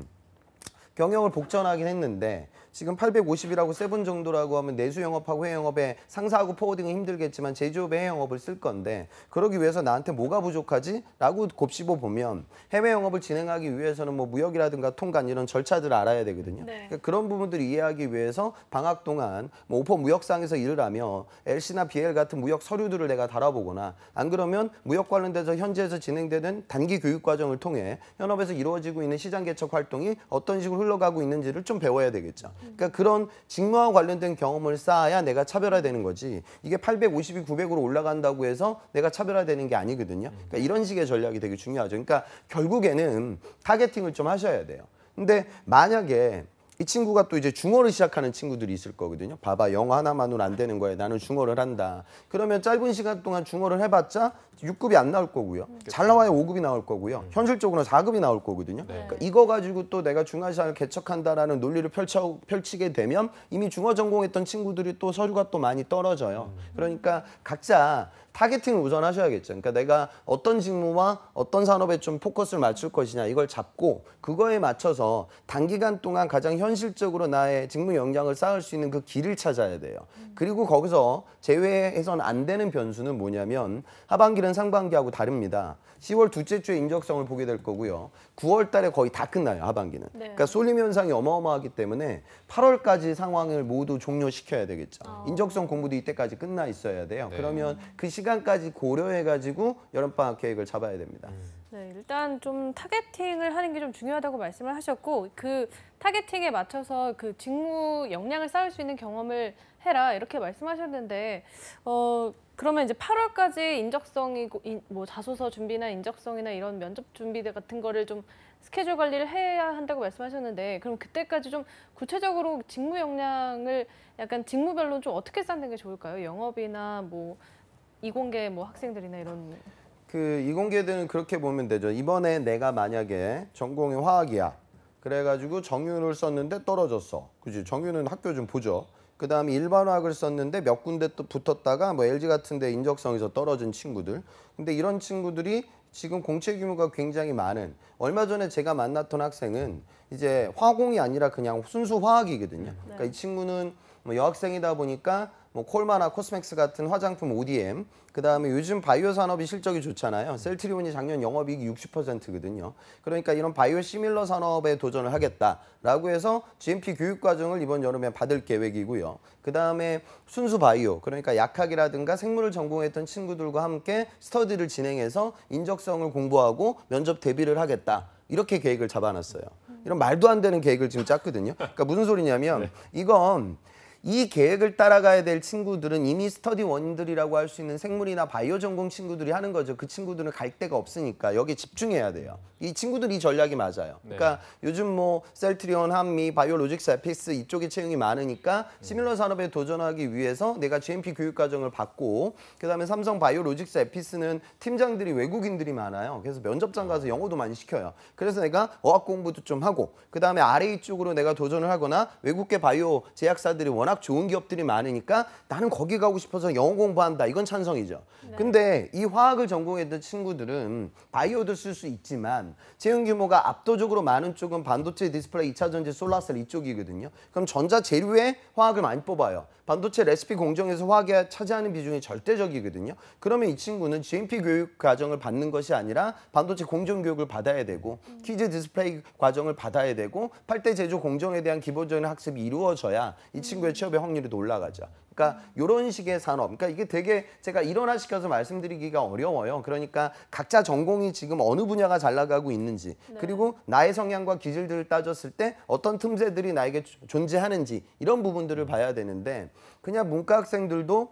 경영을 복전하긴 했는데 지금 850이라고 세븐 정도라고 하면 내수 영업하고 해외 영업에 상사하고 포워딩은 힘들겠지만 제조업에 해외 영업을 쓸 건데 그러기 위해서 나한테 뭐가 부족하지? 라고 곱씹어 보면 해외 영업을 진행하기 위해서는 뭐 무역이라든가 통관 이런 절차들을 알아야 되거든요. 네. 그러니까 그런 부분들을 이해하기 위해서 방학 동안 뭐 오퍼 무역상에서 일을 하며 LC나 BL 같은 무역 서류들을 내가 달아보거나 안 그러면 무역 관련돼서 현지에서 진행되는 단기 교육 과정을 통해 현업에서 이루어지고 있는 시장 개척 활동이 어떤 식으로 흘러가고 있는지를 좀 배워야 되겠죠. 그러니까 그런 직무와 관련된 경험을 쌓아야 내가 차별화되는 거지. 이게 850이 900으로 올라간다고 해서 내가 차별화되는 게 아니거든요. 그러니까 이런 식의 전략이 되게 중요하죠. 그러니까 결국에는 타겟팅을 좀 하셔야 돼요. 근데 만약에 이 친구가 또 이제 중어를 시작하는 친구들이 있을 거거든요. 봐봐, 영어 하나만으로 안 되는 거야. 나는 중어를 한다. 그러면 짧은 시간 동안 중어를 해봤자 6급이 안 나올 거고요. 잘 나와야 5급이 나올 거고요. 현실적으로는 4급이 나올 거거든요. 그러니까 이거 가지고 또 내가 중화시장을 개척한다라는 논리를 펼치게 되면 이미 중어 전공했던 친구들이 또 서류가 또 많이 떨어져요. 그러니까 각자 타겟팅을 우선 하셔야겠죠. 그러니까 내가 어떤 직무와 어떤 산업에 좀 포커스를 맞출 것이냐 이걸 잡고 그거에 맞춰서 단기간 동안 가장 현실적으로 나의 직무 역량을 쌓을 수 있는 그 길을 찾아야 돼요. 그리고 거기서 제외해서는 안 되는 변수는 뭐냐면 하반기는 상반기하고 다릅니다. 10월 둘째 주에 인적성을 보게 될 거고요. 9월 달에 거의 다 끝나요, 하반기는. 네. 그러니까 쏠림 현상이 어마어마하기 때문에 8월까지 상황을 모두 종료시켜야 되겠죠. 인적성 공부도 이때까지 끝나 있어야 돼요. 네. 그러면 그 시간까지 고려해가지고 여름방학 계획을 잡아야 됩니다. 네, 일단 좀 타겟팅을 하는 게 좀 중요하다고 말씀을 하셨고 그 타겟팅에 맞춰서 그 직무 역량을 쌓을 수 있는 경험을 해라 이렇게 말씀하셨는데 그러면 이제 8월까지 인적성이고 뭐 자소서 준비나 인적성이나 이런 면접 준비들 같은 거를 좀 스케줄 관리를 해야 한다고 말씀하셨는데 그럼 그때까지 좀 구체적으로 직무 역량을 약간 직무별로 좀 어떻게 쌓는 게 좋을까요? 영업이나 뭐 이공계 뭐 학생들이나 이런. 그 이공계들은 그렇게 보면 되죠. 이번에 내가 만약에 전공이 화학이야. 그래가지고 정윤을 썼는데 떨어졌어. 그지? 정윤은 학교 좀 보죠. 그 다음에 일반화학을 썼는데 몇 군데 또 붙었다가 뭐 LG 같은 데 인적성에서 떨어진 친구들. 근데 이런 친구들이 지금 공채 규모가 굉장히 많은 얼마 전에 제가 만났던 학생은 이제 화공이 아니라 그냥 순수 화학이거든요. 그러니까 이 친구는 뭐 여학생이다 보니까 뭐 콜마나 코스맥스 같은 화장품 ODM, 그다음에 요즘 바이오 산업이 실적이 좋잖아요. 셀트리온이 작년 영업이익이 60%거든요. 그러니까 이런 바이오 시밀러 산업에 도전을 하겠다라고 해서 GMP 교육 과정을 이번 여름에 받을 계획이고요. 그다음에 순수 바이오, 그러니까 약학이라든가 생물을 전공했던 친구들과 함께 스터디를 진행해서 인적성을 공부하고 면접 대비를 하겠다. 이렇게 계획을 잡아놨어요. 이런 말도 안 되는 계획을 지금 짰거든요. 그러니까 무슨 소리냐면 이건 이 계획을 따라가야 될 친구들은 이미 스터디 원들이라고 할 수 있는 생물이나 바이오 전공 친구들이 하는 거죠. 그 친구들은 갈 데가 없으니까 여기에 집중해야 돼요. 이 친구들이 전략이 맞아요. 그러니까 요즘 뭐 셀트리온, 한미, 바이오로직스, 에피스 이쪽에 채용이 많으니까 시밀러 산업에 도전하기 위해서 내가 GMP 교육 과정을 받고 그다음에 삼성 바이오로직스, 에피스는 팀장들이 외국인들이 많아요. 그래서 면접장 가서 영어도 많이 시켜요. 그래서 내가 어학 공부도 좀 하고 그다음에 RA 쪽으로 내가 도전을 하거나 외국계 바이오 제약사들이 워낙 좋은 기업들이 많으니까 나는 거기 가고 싶어서 영어 공부한다. 이건 찬성이죠. 근데 이 화학을 전공했던 친구들은 바이오도 쓸 수 있지만 채용 규모가 압도적으로 많은 쪽은 반도체, 디스플레이, 2차 전지, 솔라셀 이쪽이거든요. 그럼 전자 재료에 화학을 많이 뽑아요. 반도체 레시피 공정에서 화학이 차지하는 비중이 절대적이거든요. 그러면 이 친구는 GMP 교육 과정을 받는 것이 아니라 반도체 공정 교육을 받아야 되고 퀴즈 디스플레이 과정을 받아야 되고 8대 제조 공정에 대한 기본적인 학습이 이루어져야 이 친구의 취업의 확률이 올라가죠. 그러니까 이런 식의 산업, 그러니까 이게 되게 제가 일원화시켜서 말씀드리기가 어려워요. 그러니까 각자 전공이 지금 어느 분야가 잘 나가고 있는지, 그리고 나의 성향과 기질들을 따졌을 때 어떤 틈새들이 나에게 존재하는지 이런 부분들을 봐야 되는데 그냥 문과 학생들도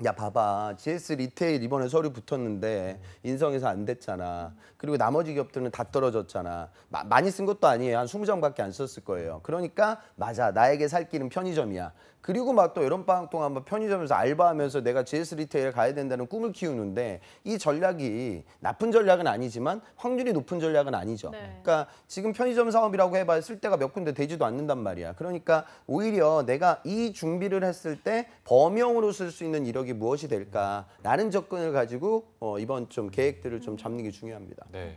야 봐봐 GS 리테일 이번에 서류 붙었는데 인성에서 안 됐잖아. 그리고 나머지 기업들은 다 떨어졌잖아. 많이 쓴 것도 아니에요. 한 20장밖에 안 썼을 거예요. 그러니까 맞아 나에게 살 길은 편의점이야. 그리고 막 또 여름방학 동안 막 편의점에서 알바하면서 내가 GS 리테일 가야 된다는 꿈을 키우는데 이 전략이 나쁜 전략은 아니지만 확률이 높은 전략은 아니죠. 그러니까 지금 편의점 사업이라고 해봐야 쓸 데가 몇 군데 되지도 않는단 말이야. 그러니까 오히려 내가 이 준비를 했을 때 범용으로 쓸 수 있는 이력이 무엇이 될까라는 접근을 가지고 이번 좀 계획들을 좀 잡는 게 중요합니다. 네.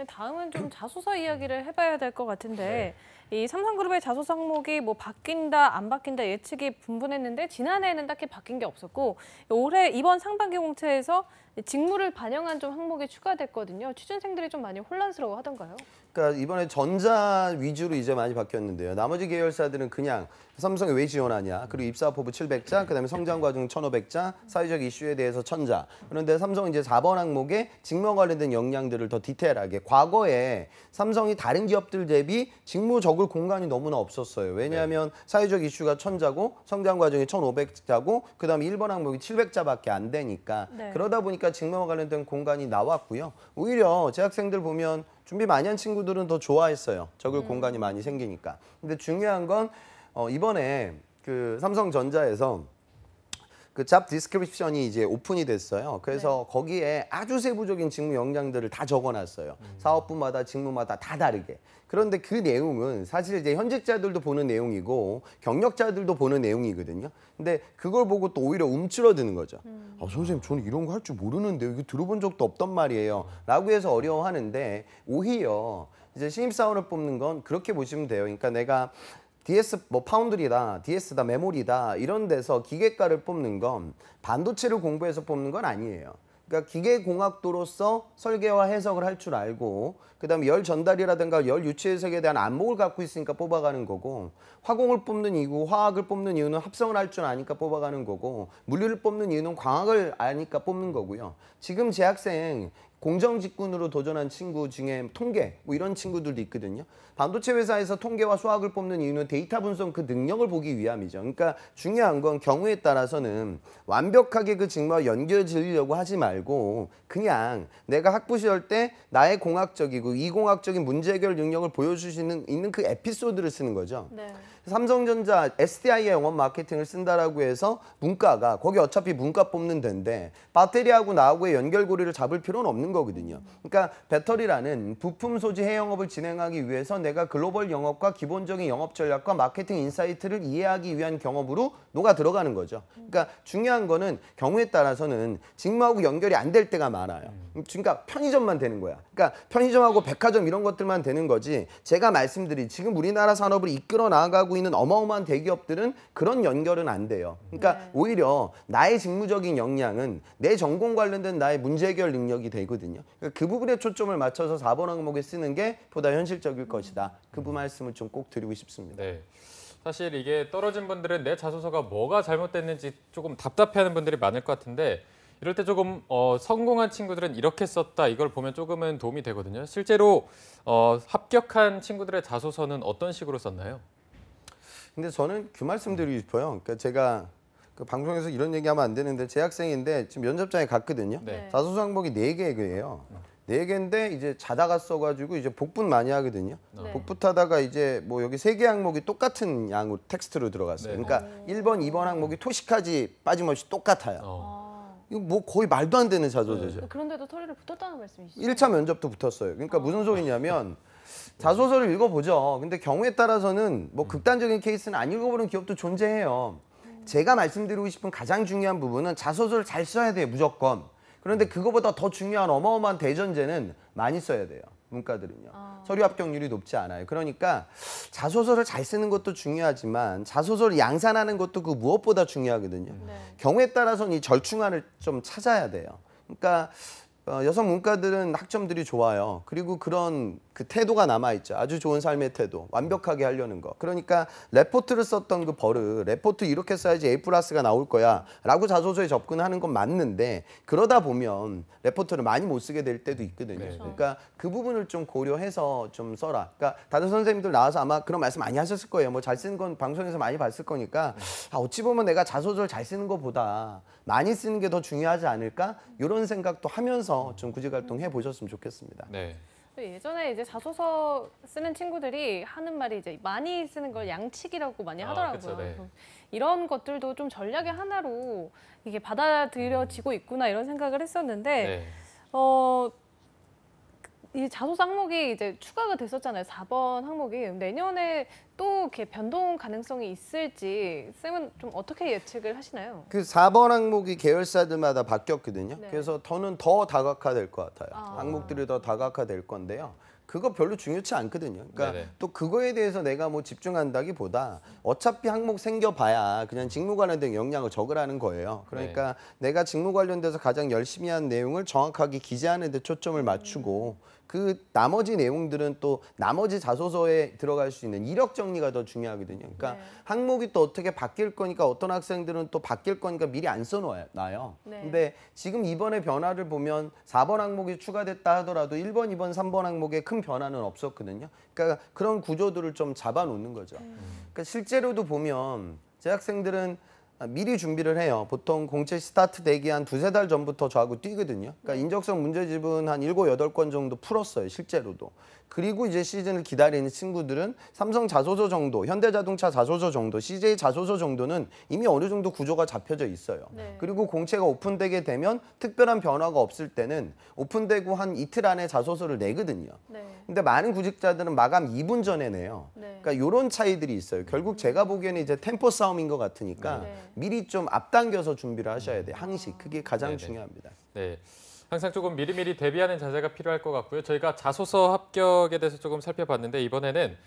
다음은 좀 자소서 이야기를 해봐야 될 것 같은데 이 삼성그룹의 자소서 항목이 뭐 바뀐다 안 바뀐다 예측이 분분했는데 지난해에는 딱히 바뀐 게 없었고 올해 이번 상반기 공채에서 직무를 반영한 좀 항목이 추가됐거든요. 취준생들이 좀 많이 혼란스러워 하던가요? 그러니까 이번에 전자 위주로 이제 많이 바뀌었는데요. 나머지 계열사들은 그냥 삼성에 왜 지원하냐. 그리고 입사 포부 700자, 그다음에 성장 과정 1,500자, 사회적 이슈에 대해서 1,000자. 그런데 삼성은 이제 4번 항목에 직무 관련된 역량들을 더 디테일하게. 과거에 삼성이 다른 기업들 대비 직무 적을 공간이 너무나 없었어요. 왜냐하면 사회적 이슈가 1,000자고 성장 과정이 1,500자고 그다음에 1번 항목이 700자밖에 안 되니까 그러다 보니까 직무와 관련된 공간이 나왔고요. 오히려 재학생들 보면 준비 많이 한 친구들은 더 좋아했어요. 적을 공간이 많이 생기니까. 근데 중요한 건 이번에 그 삼성전자에서 그 잡 디스크립션이 이제 오픈이 됐어요. 그래서 거기에 아주 세부적인 직무 역량들을 다 적어놨어요. 사업부마다 직무마다 다 다르게. 그런데 그 내용은 사실 이제 현직자들도 보는 내용이고 경력자들도 보는 내용이거든요. 근데 그걸 보고 또 오히려 움츠러드는 거죠. 선생님 저는 이런 거 할 줄 모르는데 이거 들어본 적도 없단 말이에요. 라고 해서 어려워하는데 오히려 이제 신입사원을 뽑는 건 그렇게 보시면 돼요. 그러니까 내가 DS 뭐 파운드리다, DS다, 메모리다 이런 데서 기계과를 뽑는 건 반도체를 공부해서 뽑는 건 아니에요. 그러니까 기계공학도로서 설계와 해석을 할 줄 알고 그다음에 열 전달이라든가 열 유치 해석에 대한 안목을 갖고 있으니까 뽑아가는 거고 화공을 뽑는 이유, 화학을 뽑는 이유는 합성을 할 줄 아니까 뽑아가는 거고 물리를 뽑는 이유는 광학을 아니까 뽑는 거고요. 지금 재학생 공정 직군으로 도전한 친구 중에 통계 뭐 이런 친구들도 있거든요. 반도체 회사에서 통계와 수학을 뽑는 이유는 데이터 분석 그 능력을 보기 위함이죠. 그러니까 중요한 건 경우에 따라서는 완벽하게 그 직무와 연결지으려고 하지 말고 그냥 내가 학부 시절 때 나의 공학적이고 이공학적인 문제 해결 능력을 보여줄 수 있는 그 에피소드를 쓰는 거죠. 삼성전자 SDI의 영업 마케팅을 쓴다라고 해서 문과가 거기 어차피 문과 뽑는 데인데 배터리하고 나하고의 연결고리를 잡을 필요는 없는 거거든요. 그러니까 배터리라는 부품 소지해 영업을 진행하기 위해서 내가 글로벌 영업과 기본적인 영업 전략과 마케팅 인사이트를 이해하기 위한 경험으로 녹아 들어가는 거죠. 그러니까 중요한 거는 경우에 따라서는 직무하고 연결이 안 될 때가 많아요. 그러니까 편의점만 되는 거야. 그러니까 편의점하고 백화점 이런 것들만 되는 거지. 제가 말씀드린 지금 우리나라 산업을 이끌어 나가고 있는 어마어마한 대기업들은 그런 연결은 안 돼요. 그러니까 오히려 나의 직무적인 역량은 내 전공 관련된 나의 문제 해결 능력이 되거든요. 그러니까 그 부분에 초점을 맞춰서 4번 항목에 쓰는 게 보다 현실적일 것이다. 그 말씀을 좀 꼭 드리고 싶습니다. 네. 사실 이게 떨어진 분들은 내 자소서가 뭐가 잘못됐는지 조금 답답해하는 분들이 많을 것 같은데 이럴 때 조금 성공한 친구들은 이렇게 썼다 이걸 보면 조금은 도움이 되거든요. 실제로 합격한 친구들의 자소서는 어떤 식으로 썼나요? 근데 저는 그 말씀 드리고 싶어요. 그러니까 제가 그 방송에서 이런 얘기하면 안 되는데 재학생인데 지금 면접장에 갔거든요. 네. 자소서 항목이 4개예요. 4개인데 이제 자다가 써가지고 이제 복붙 많이 하거든요. 네. 복붙하다가 이제 뭐 여기 3개 항목이 똑같은 양으로 텍스트로 들어갔어요. 네. 그러니까 1번, 2번 항목이 토시까지 빠짐없이 똑같아요. 이거 뭐 거의 말도 안 되는 자소서죠. 그런데도 서류를 붙었다는 말씀이시죠? 1차 면접도 붙었어요. 그러니까 무슨 소리냐면 자소서를 읽어보죠. 근데 경우에 따라서는 뭐 극단적인 케이스는 안 읽어보는 기업도 존재해요. 제가 말씀드리고 싶은 가장 중요한 부분은 자소서를 잘 써야 돼요, 무조건. 그런데 그거보다 더 중요한 어마어마한 대전제는 많이 써야 돼요. 문과들은요. 서류 합격률이 높지 않아요. 그러니까 자소서를 잘 쓰는 것도 중요하지만 자소서를 양산하는 것도 그 무엇보다 중요하거든요. 경우에 따라서는 이 절충안을 좀 찾아야 돼요. 그러니까 여성 문과들은 학점들이 좋아요. 그리고 그런 그 태도가 남아있죠. 아주 좋은 삶의 태도. 완벽하게 하려는 거. 그러니까 레포트를 썼던 그 버릇. 레포트 이렇게 써야지 A+가 나올 거야. 라고 자소서에 접근하는 건 맞는데 그러다 보면 레포트를 많이 못 쓰게 될 때도 있거든요. 네. 그러니까 그 부분을 좀 고려해서 좀 써라. 그러니까 다른 선생님들 나와서 아마 그런 말씀 많이 하셨을 거예요. 뭐 잘 쓰는 건 방송에서 많이 봤을 거니까 어찌 보면 내가 자소서를 잘 쓰는 것보다 많이 쓰는 게 더 중요하지 않을까? 이런 생각도 하면서 좀 구직활동 해보셨으면 좋겠습니다. 네. 예전에 이제 자소서 쓰는 친구들이 하는 말이 이제 많이 쓰는 걸 양치기라고 많이 하더라고요. 그쵸, 네. 그래서 이런 것들도 좀 전략의 하나로 이게 받아들여지고 있구나 이런 생각을 했었는데 네. 이 자소서 항목이 이제 추가가 됐었잖아요. 4번 항목이. 내년에 또 이렇게 변동 가능성이 있을지 쌤은 좀 어떻게 예측을 하시나요? 그 4번 항목이 계열사들마다 바뀌었거든요. 네. 그래서 저는 더 다각화될 것 같아요. 아. 항목들이 더 다각화될 건데요. 그거 별로 중요치 않거든요. 그러니까 네네. 또 그거에 대해서 내가 뭐 집중한다기보다 어차피 항목 생겨봐야 그냥 직무 관련된 역량을 적으라는 거예요. 그러니까 내가 직무 관련돼서 가장 열심히 한 내용을 정확하게 기재하는 데 초점을 맞추고 그 나머지 내용들은 또 나머지 자소서에 들어갈 수 있는 이력 정리가 더 중요하거든요. 그러니까 네. 항목이 또 어떻게 바뀔 거니까 어떤 학생들은 또 바뀔 거니까 미리 안 써놔요. 네. 근데 지금 이번에 변화를 보면 4번 항목이 추가됐다 하더라도 1번, 2번, 3번 항목에 큰 변화는 없었거든요. 그러니까 그런 구조들을 좀 잡아놓는 거죠. 그러니까 실제로도 보면 재학생들은 미리 준비를 해요. 보통 공채 스타트 되기 한 2~3달 전부터 저하고 뛰거든요. 그러니까 인적성 문제집은 한 7, 8건 정도 풀었어요. 실제로도. 그리고 이제 시즌을 기다리는 친구들은 삼성 자소서 정도, 현대자동차 자소서 정도, CJ 자소서 정도는 이미 어느 정도 구조가 잡혀져 있어요. 네. 그리고 공채가 오픈되게 되면 특별한 변화가 없을 때는 오픈되고 한 이틀 안에 자소서를 내거든요. 네. 근데 많은 구직자들은 마감 2분 전에 내요. 네. 그러니까 이런 차이들이 있어요. 결국 제가 보기에는 이제 템포 싸움인 것 같으니까 네. 미리 좀 앞당겨서 준비를 하셔야 돼요. 항시 그게 가장 네네. 중요합니다. 네. 항상 조금 미리미리 대비하는 자세가 필요할 것 같고요. 저희가 자소서 합격에 대해서 조금 살펴봤는데 이번에는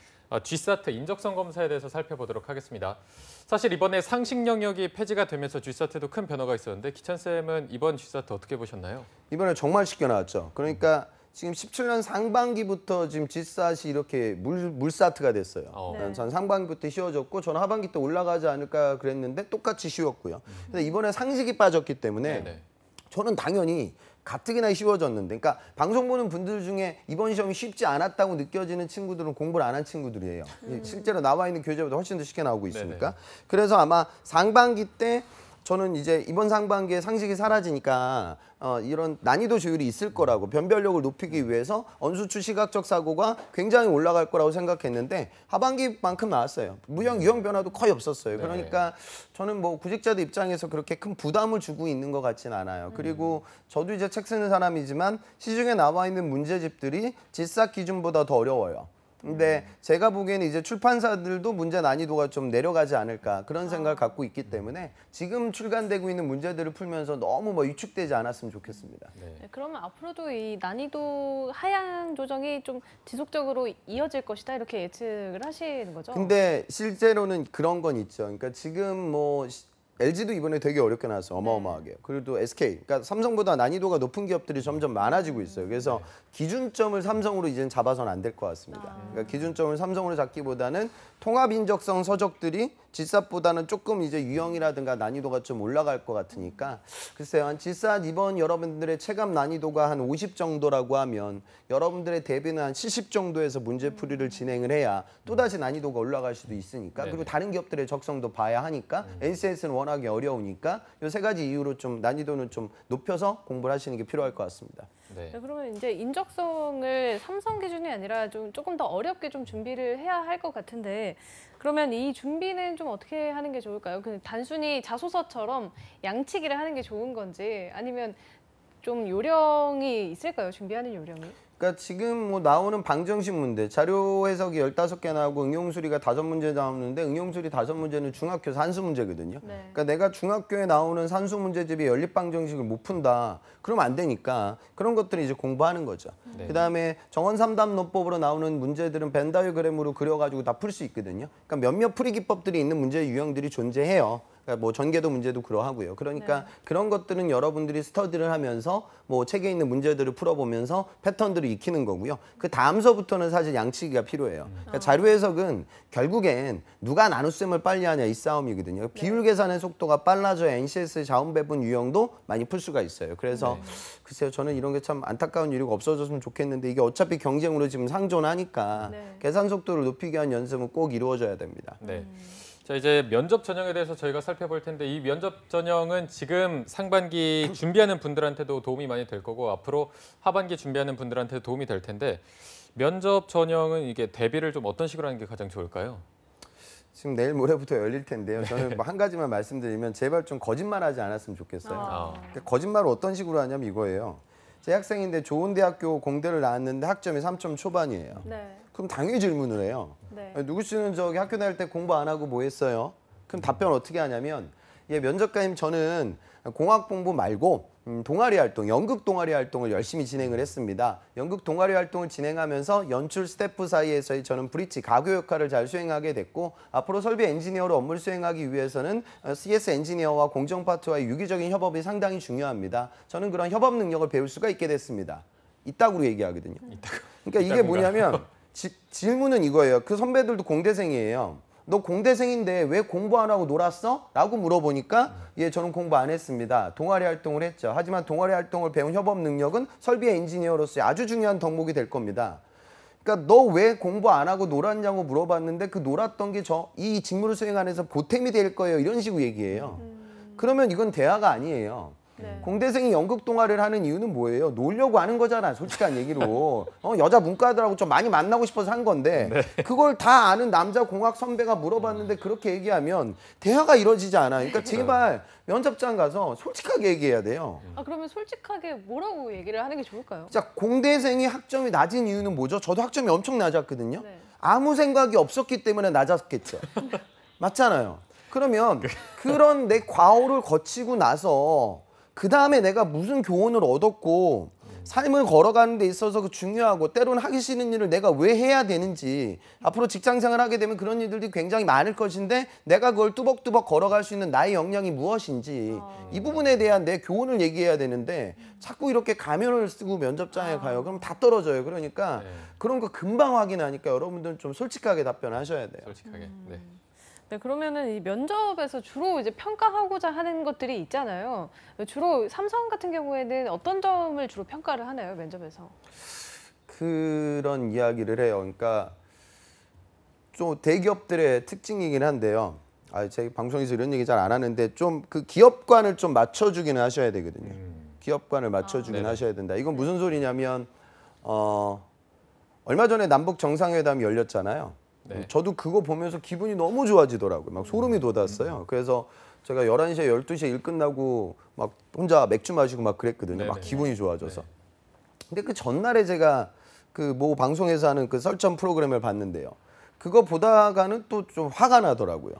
GSAT 인적성 검사에 대해서 살펴보도록 하겠습니다. 사실 이번에 상식 영역이 폐지가 되면서 GSAT도 큰 변화가 있었는데 기찬 쌤은 이번 GSAT 어떻게 보셨나요? 이번에 정말 쉽게 나왔죠. 그러니까 지금 17년 상반기부터 지금 GSAT이 이렇게 물사트가 됐어요. 네. 전 상반기부터 쉬워졌고 저는 하반기 때 올라가지 않을까 그랬는데 똑같이 쉬웠고요. 근데 이번에 상식이 빠졌기 때문에 네네. 저는 당연히 가뜩이나 쉬워졌는데, 그러니까 방송 보는 분들 중에 이번 시험이 쉽지 않았다고 느껴지는 친구들은 공부를 안 한 친구들이에요. 실제로 나와 있는 교재보다 훨씬 더 쉽게 나오고 있으니까. 네네. 그래서 아마 상반기 때 저는 이제 이번 상반기에 상식이 사라지니까 이런 난이도 조율이 있을 거라고 변별력을 높이기 위해서 언수추 시각적 사고가 굉장히 올라갈 거라고 생각했는데 하반기만큼 나왔어요. 무형 유형 변화도 거의 없었어요. 그러니까 저는 뭐 구직자들 입장에서 그렇게 큰 부담을 주고 있는 것 같진 않아요. 그리고 저도 이제 책 쓰는 사람이지만 시중에 나와 있는 문제집들이 질사 기준보다 더 어려워요. 근데 제가 보기에는 이제 출판사들도 문제 난이도가 좀 내려가지 않을까 그런 생각을 갖고 있기 때문에 지금 출간되고 있는 문제들을 풀면서 너무 뭐 위축되지 않았으면 좋겠습니다. 네, 그러면 앞으로도 이 난이도 하향 조정이 좀 지속적으로 이어질 것이다 이렇게 예측을 하시는 거죠? 근데 실제로는 그런 건 있죠. 그러니까 지금 뭐 LG도 이번에 되게 어렵게 나왔어요. 어마어마하게. 그리고 또 SK. 그러니까 삼성보다 난이도가 높은 기업들이 점점 많아지고 있어요. 그래서 기준점을 삼성으로 이제는 잡아서는 안 될 것 같습니다. 그러니까 기준점을 삼성으로 잡기보다는 통합 인적성 서적들이 질사보다는 조금 이제 유형이라든가 난이도가 좀 올라갈 것 같으니까 글쎄요. 한 질사 이번 여러분들의 체감 난이도가 한 50 정도라고 하면 여러분들의 대비는 한 70 정도에서 문제풀이를 진행을 해야 또다시 난이도가 올라갈 수도 있으니까 그리고 다른 기업들의 적성도 봐야 하니까 NCS는 워낙에 어려우니까 이 세 가지 이유로 좀 난이도는 좀 높여서 공부를 하시는 게 필요할 것 같습니다. 네, 그러면 이제 인적성을 삼성 기준이 아니라 좀 조금 더 어렵게 좀 준비를 해야 할 것 같은데 그러면 이 준비는 좀 어떻게 하는 게 좋을까요? 그냥 단순히 자소서처럼 양치기를 하는 게 좋은 건지 아니면 좀 요령이 있을까요? 준비하는 요령이? 그러니까 지금 뭐 나오는 방정식 문제, 자료 해석이 15개 나오고 응용수리가 5문제 나오는데 응용수리 5문제는 중학교 산수 문제거든요. 그러니까 내가 중학교에 나오는 산수 문제집이 연립 방정식을 못 푼다. 그러면 안 되니까 그런 것들을 이제 공부하는 거죠. 그다음에 정원 3답 논법으로 나오는 문제들은 벤 다이어그램으로 그려가지고 다 풀 수 있거든요. 그러니까 몇몇 풀이 기법들이 있는 문제 유형들이 존재해요. 그러니까 뭐 전개도 문제도 그러하고요. 그러니까 그런 것들은 여러분들이 스터디를 하면서 뭐 책에 있는 문제들을 풀어보면서 패턴들을 익히는 거고요. 그 다음서부터는 사실 양치기가 필요해요. 그러니까 자료 해석은 결국엔 누가 나눗셈을 빨리 하냐 이 싸움이거든요. 비율 계산의 속도가 빨라져야 NCS의 자원 배분 유형도 많이 풀 수가 있어요. 그래서 글쎄요, 저는 이런 게 참 안타까운 일이 없어졌으면 좋겠는데 이게 어차피 경쟁으로 지금 상존하니까 계산 속도를 높이기 위한 연습은 꼭 이루어져야 됩니다. 네. 자, 이제 면접 전형에 대해서 저희가 살펴볼 텐데 이 면접 전형은 지금 상반기 준비하는 분들한테도 도움이 많이 될 거고 앞으로 하반기 준비하는 분들한테도 도움이 될 텐데 면접 전형은 이게 대비를 좀 어떤 식으로 하는 게 가장 좋을까요? 지금 내일 모레부터 열릴 텐데요. 저는 뭐 한 가지만 말씀드리면 제발 좀 거짓말하지 않았으면 좋겠어요. 그러니까 거짓말을 어떤 식으로 하냐면 이거예요. 제 학생인데 좋은 대학교 공대를 나왔는데 학점이 3점 초반이에요. 그럼 당연히 질문을 해요. 누구씨는 저기 학교 다닐 때 공부 안 하고 뭐 했어요? 그럼 답변 어떻게 하냐면 예, 면접관님 저는 공학 공부 말고 동아리 활동, 연극 동아리 활동을 열심히 진행을 했습니다. 연극 동아리 활동을 진행하면서 연출 스태프 사이에서의 저는 브릿지, 가교 역할을 잘 수행하게 됐고 앞으로 설비 엔지니어로 업무를 수행하기 위해서는 CS 엔지니어와 공정 파트와의 유기적인 협업이 상당히 중요합니다. 저는 그런 협업 능력을 배울 수가 있게 됐습니다. 이따구로 얘기하거든요. 그러니까 이게 뭐냐면 질문은 이거예요. 그 선배들도 공대생이에요. 너 공대생인데 왜 공부 안 하고 놀았어? 라고 물어보니까 예, 저는 공부 안 했습니다. 동아리 활동을 했죠. 하지만 동아리 활동을 배운 협업 능력은 설비 엔지니어로서의 아주 중요한 덕목이 될 겁니다. 그러니까 너 왜 공부 안 하고 놀았냐고 물어봤는데 그 놀았던 게 이 직무를 수행하면서 보탬이 될 거예요. 이런 식으로 얘기해요. 그러면 이건 대화가 아니에요. 공대생이 연극 동아리를 하는 이유는 뭐예요? 놀려고 하는 거잖아, 솔직한 얘기로. 여자 문과들하고 좀 많이 만나고 싶어서 한 건데 그걸 다 아는 남자 공학 선배가 물어봤는데 그렇게 얘기하면 대화가 이루어지지 않아요. 그러니까 제발 면접장 가서 솔직하게 얘기해야 돼요. 그러면 솔직하게 뭐라고 얘기를 하는 게 좋을까요? 자, 공대생이 학점이 낮은 이유는 뭐죠? 저도 학점이 엄청 낮았거든요. 아무 생각이 없었기 때문에 낮았겠죠. 맞잖아요. 그러면 그런 내 과오를 거치고 나서 그 다음에 내가 무슨 교훈을 얻었고 삶을 걸어가는 데 있어서 그 중요하고 때로는 하기 싫은 일을 내가 왜 해야 되는지 앞으로 직장생활을 하게 되면 그런 일들이 굉장히 많을 것인데 내가 그걸 뚜벅뚜벅 걸어갈 수 있는 나의 역량이 무엇인지 이 부분에 대한 내 교훈을 얘기해야 되는데 자꾸 이렇게 가면을 쓰고 면접장에 가요. 그럼 다 떨어져요. 그러니까 그런 거 금방 확인하니까 여러분들은 좀 솔직하게 답변하셔야 돼요. 솔직하게. 네. 네, 그러면은 이 면접에서 주로 이제 평가하고자 하는 것들이 있잖아요. 주로 삼성 같은 경우에는 어떤 점을 주로 평가를 하나요, 면접에서? 그런 이야기를 해요. 그러니까 좀 대기업들의 특징이긴 한데요. 제 방송에서 이런 얘기 잘 안 하는데 좀 그 기업관을 좀 맞춰주기는 하셔야 되거든요. 기업관을 맞춰주긴 하셔야 된다. 이건 무슨 소리냐면 얼마 전에 남북 정상회담이 열렸잖아요. 네. 저도 그거 보면서 기분이 너무 좋아지더라고요. 막 소름이 돋았어요. 그래서 제가 11시에 12시에 일 끝나고 막 혼자 맥주 마시고 막 그랬거든요. 막 네네. 기분이 좋아져서. 네. 근데 그 전날에 제가 그 모 방송에서 하는 그 설전 프로그램을 봤는데요. 그거 보다가는 또 좀 화가 나더라고요.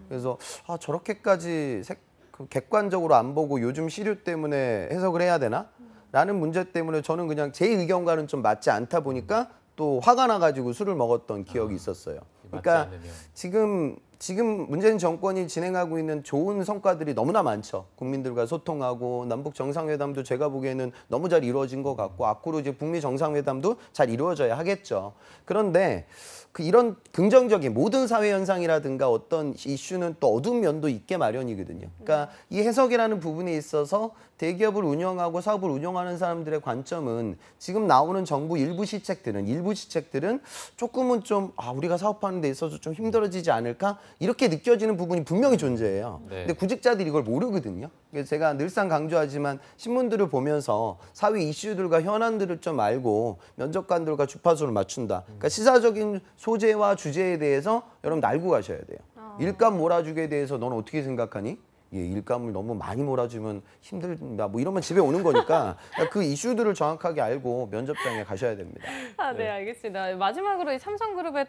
그래서 저렇게까지 그 객관적으로 안 보고 요즘 시류 때문에 해석을 해야 되나? 라는 문제 때문에 저는 그냥 제 의견과는 좀 맞지 않다 보니까 또 화가 나가지고 술을 먹었던 기억이 있었어요. 맞지 그러니까 않으면. 지금 문재인 정권이 진행하고 있는 좋은 성과들이 너무나 많죠. 국민들과 소통하고 남북 정상회담도 제가 보기에는 너무 잘 이루어진 것 같고 앞으로 이제 북미 정상회담도 잘 이루어져야 하겠죠. 그런데 이런 긍정적인 모든 사회 현상이라든가 어떤 이슈는 또 어두운 면도 있게 마련이거든요. 그러니까 이 해석이라는 부분에 있어서 대기업을 운영하고 사업을 운영하는 사람들의 관점은 지금 나오는 정부 일부 시책들은 조금은 좀 우리가 사업하는 데 있어서 좀 힘들어지지 않을까? 이렇게 느껴지는 부분이 분명히 존재해요. 네. 근데 구직자들이 이걸 모르거든요. 그래서 제가 늘상 강조하지만 신문들을 보면서 사회 이슈들과 현안들을 좀 알고 면접관들과 주파수를 맞춘다. 그러니까 시사적인 소재와 주제에 대해서 여러분 알고 가셔야 돼요. 일감 몰아주기에 대해서 너는 어떻게 생각하니? 일감을 너무 많이 몰아주면 힘들다. 뭐 이러면 집에 오는 거니까 그 이슈들을 정확하게 알고 면접장에 가셔야 됩니다. 네, 알겠습니다. 마지막으로 이 삼성그룹에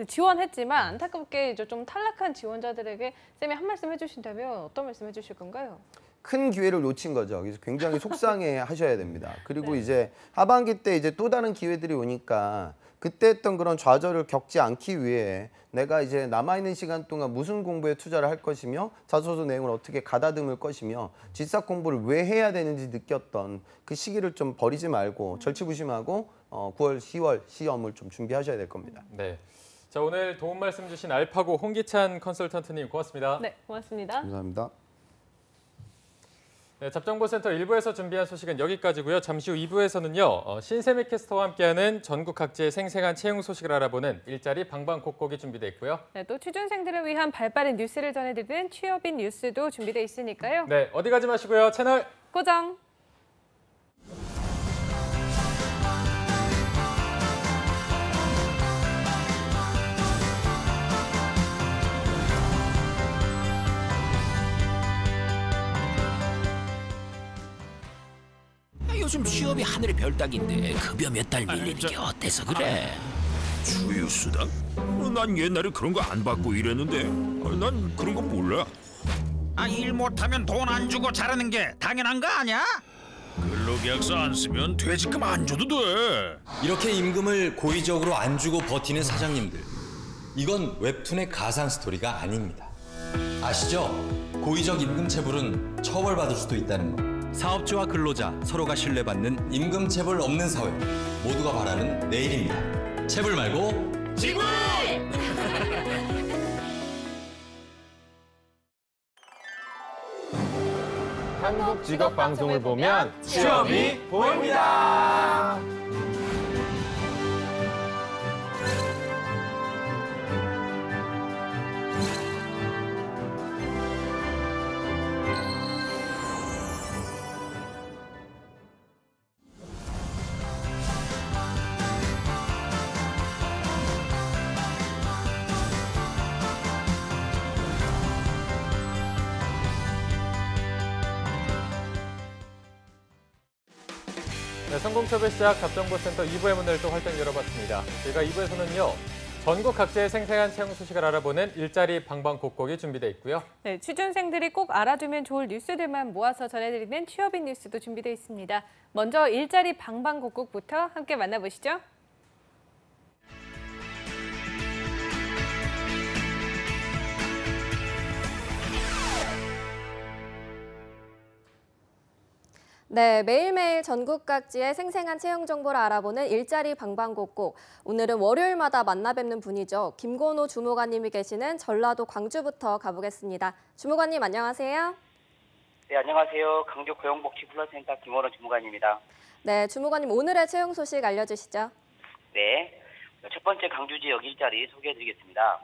지원했지만 안타깝게 이제 좀 탈락한 지원자들에게 쌤이 한 말씀 해주신다면 어떤 말씀 해주실 건가요? 큰 기회를 놓친 거죠. 그래서 굉장히 속상해 하셔야 됩니다. 그리고 이제 하반기 때 이제 또 다른 기회들이 오니까 그때 했던 그런 좌절을 겪지 않기 위해 내가 이제 남아있는 시간 동안 무슨 공부에 투자를 할 것이며 자소서 내용을 어떻게 가다듬을 것이며 지사 공부를 왜 해야 되는지 느꼈던 그 시기를 좀 버리지 말고 절치부심하고 9월, 10월 시험을 좀 준비하셔야 될 겁니다. 네. 자, 오늘 도움 말씀 주신 알파고 홍기찬 컨설턴트님 고맙습니다. 네, 고맙습니다. 감사합니다. 네, 잡정보센터 1부에서 준비한 소식은 여기까지고요. 잠시 후 2부에서는요. 신세미 캐스터와 함께하는 전국 각지의 생생한 채용 소식을 알아보는 일자리 방방곡곡이 준비되어 있고요. 네, 또 취준생들을 위한 발빠른 뉴스를 전해드리는 취업인 뉴스도 준비되어 있으니까요. 네, 어디 가지 마시고요. 채널 고정! 요즘 취업이 하늘의 별 따기인데 급여 몇 달 밀리는 게 어때서 그래? 주휴수당? 난 옛날에 그런 거 안 받고 일했는데 난 그런 거 몰라. 일 못하면 돈 안 주고 자라는 게 당연한 거 아니야? 근로계약서 안 쓰면 퇴직금 안 줘도 돼. 이렇게 임금을 고의적으로 안 주고 버티는 사장님들. 이건 웹툰의 가상 스토리가 아닙니다. 아시죠? 고의적 임금 체불은 처벌받을 수도 있다는 거. 사업주와 근로자 서로가 신뢰받는 임금 체불 없는 사회. 모두가 바라는 내일입니다. 체불 말고 지불! 한국 직업 방송을 보면 취업이 보입니다. 네, 성공취업의 시작 잡정보센터 2부의 문을 또 활짝 열어봤습니다. 저희가 2부에서는요. 전국 각지의 생생한 채용 소식을 알아보는 일자리 방방곡곡이 준비되어 있고요. 네, 취준생들이 꼭 알아두면 좋을 뉴스들만 모아서 전해드리는 취업인 뉴스도 준비되어 있습니다. 먼저 일자리 방방곡곡부터 함께 만나보시죠. 네, 매일매일 전국 각지의 생생한 채용 정보를 알아보는 일자리 방방곡곡. 오늘은 월요일마다 만나 뵙는 분이죠. 김건호 주무관님이 계시는 전라도 광주부터 가보겠습니다. 주무관님 안녕하세요. 네, 안녕하세요. 강주 고용복지플러센터 김원호 주무관입니다. 네, 주무관님 오늘의 채용 소식 알려주시죠. 네, 첫 번째 강주 지역 일자리 소개해드리겠습니다.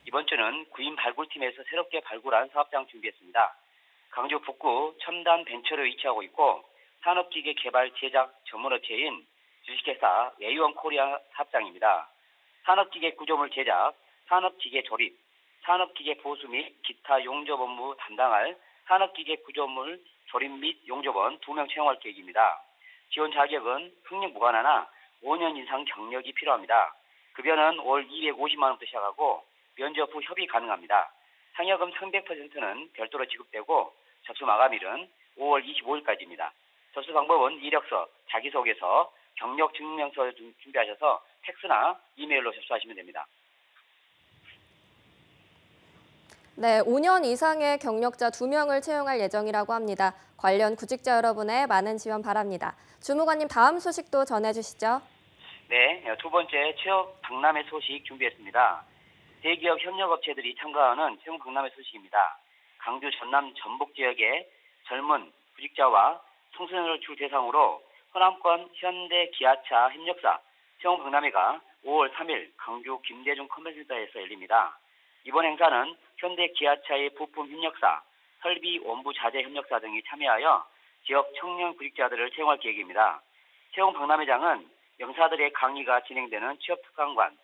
이번 주는 구인 발굴팀에서 새롭게 발굴한 사업장 준비했습니다. 강주 북구 첨단 벤처를 위치하고 있고 산업기계 개발 제작 전문업체인 주식회사 A1 코리아 사업장입니다. 산업기계 구조물 제작, 산업기계 조립, 산업기계 보수 및 기타 용접 업무 담당할 산업기계 구조물 조립 및 용접원 2명 채용할 계획입니다. 지원 자격은 학력 무관하나 5년 이상 경력이 필요합니다. 급여는 월 250만 원부터 시작하고 면접 후 협의 가능합니다. 상여금 300%는 별도로 지급되고 접수 마감일은 5월 25일까지입니다. 접수 방법은 이력서, 자기소개서, 경력증명서 준비하셔서 팩스나 이메일로 접수하시면 됩니다. 네, 5년 이상의 경력자 2명을 채용할 예정이라고 합니다. 관련 구직자 여러분의 많은 지원 바랍니다. 주무관님 다음 소식도 전해주시죠. 네, 두 번째 취업 박람회 소식 준비했습니다. 대기업 협력업체들이 참가하는 채용 박람회 소식입니다. 강주 전남 전북 지역의 젊은 구직자와 청소년을 주 대상으로 호남권 현대 기아차 협력사 채용 박람회가 5월 3일 강주 김대중 컨벤션센터에서 열립니다. 이번 행사는 현대 기아차의 부품 협력사, 설비 원부 자재 협력사 등이 참여하여 지역 청년 구직자들을 채용할 계획입니다. 채용 박람회장은 영사들의 강의가 진행되는 취업특강관,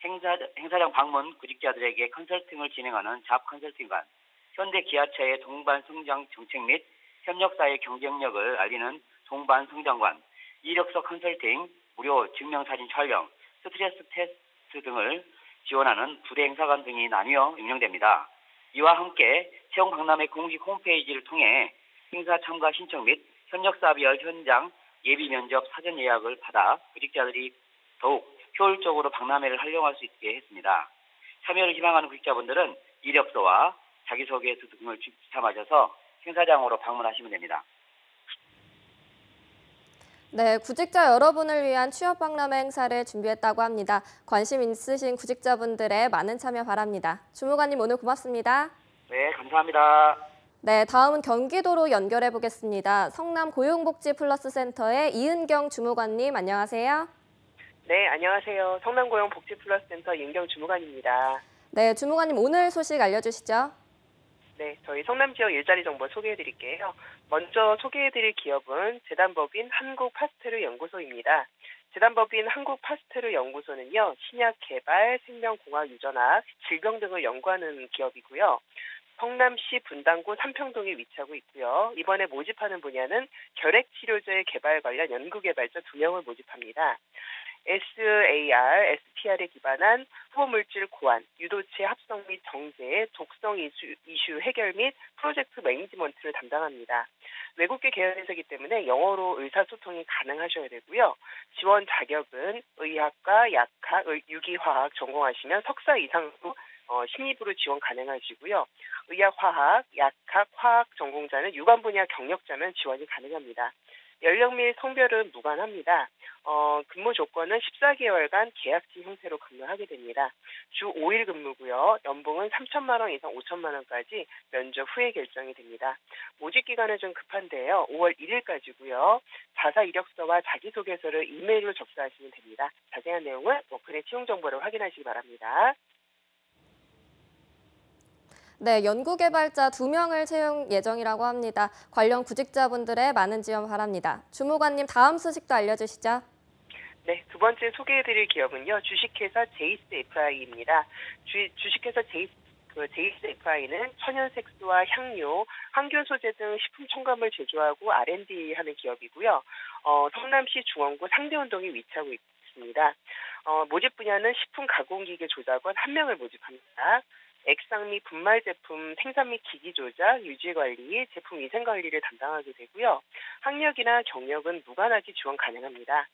행사장 방문 구직자들에게 컨설팅을 진행하는 잡 컨설팅관, 현대 기아차의 동반 성장 정책 및 협력사의 경쟁력을 알리는 동반 성장관, 이력서 컨설팅, 무료 증명사진 촬영, 스트레스 테스트 등을 지원하는 부대 행사관 등이 나뉘어 운영됩니다. 이와 함께 채용 박람회 공식 홈페이지를 통해 행사 참가 신청 및 협력사별 현장 예비 면접 사전 예약을 받아 구직자들이 더욱 효율적으로 박람회를 활용할 수 있게 했습니다. 참여를 희망하는 구직자분들은 이력서와 자기소개서 등을 지참하셔서 행사장으로 방문하시면 됩니다. 네, 구직자 여러분을 위한 취업 박람회 행사를 준비했다고 합니다. 관심 있으신 구직자분들의 많은 참여 바랍니다. 주무관님 오늘 고맙습니다. 네, 감사합니다. 네, 다음은 경기도로 연결해 보겠습니다. 성남 고용복지 플러스 센터의 이은경 주무관님 안녕하세요. 네, 안녕하세요. 성남고용복지플러스센터 이은경 주무관입니다. 네, 주무관님 오늘 소식 알려주시죠. 네, 저희 성남 지역 일자리 정보 소개해드릴게요. 먼저 소개해드릴 기업은 재단법인 한국파스텔르연구소입니다. 재단법인 한국파스텔르연구소는요, 신약 개발, 생명공학 유전학, 질병 등을 연구하는 기업이고요. 성남시 분당구 삼평동에 위치하고 있고요. 이번에 모집하는 분야는 결핵치료제 개발 관련 연구개발자 2명을 모집합니다. SAR, SPR에 기반한 후보물질 고안, 유도체 합성 및 정제, 독성 이슈 해결 및 프로젝트 매니지먼트를 담당합니다. 외국계 계열회사이기 때문에 영어로 의사소통이 가능하셔야 되고요. 지원 자격은 의학과 약학, 유기화학 전공하시면 석사 이상으로 신입으로 지원 가능하시고요. 의학화학, 약학, 화학 전공자는 유관 분야 경력자면 지원이 가능합니다. 연령 및 성별은 무관합니다. 근무 조건은 14개월간 계약직 형태로 근무하게 됩니다. 주 5일 근무고요. 연봉은 3천만 원 이상 5천만 원까지 면접 후에 결정이 됩니다. 모집 기간은 좀 급한데요. 5월 1일까지고요. 자사 이력서와 자기소개서를 이메일로 접수하시면 됩니다. 자세한 내용은 워크넷 채용 정보를 확인하시기 바랍니다. 네, 연구개발자 2명을 채용 예정이라고 합니다. 관련 구직자분들의 많은 지원 바랍니다. 주무관님 다음 소식도 알려주시죠. 네, 두 번째 소개해드릴 기업은요. 주식회사 제이스FI입니다. 주식회사 제이스FI는 천연색소와 향료, 항균 소재 등 식품 첨가물 제조하고 R&D하는 기업이고요. 성남시 중원구 상대운동에 위치하고 있습니다. 모집 분야는 식품 가공기계 조작원 1명을 모집합니다. 액상 및 분말 제품 생산 및 기기 조작, 유지 관리, 제품 위생 관리를 담당하게 되고요. 학력이나 경력은 무관하게 지원 가능합니다.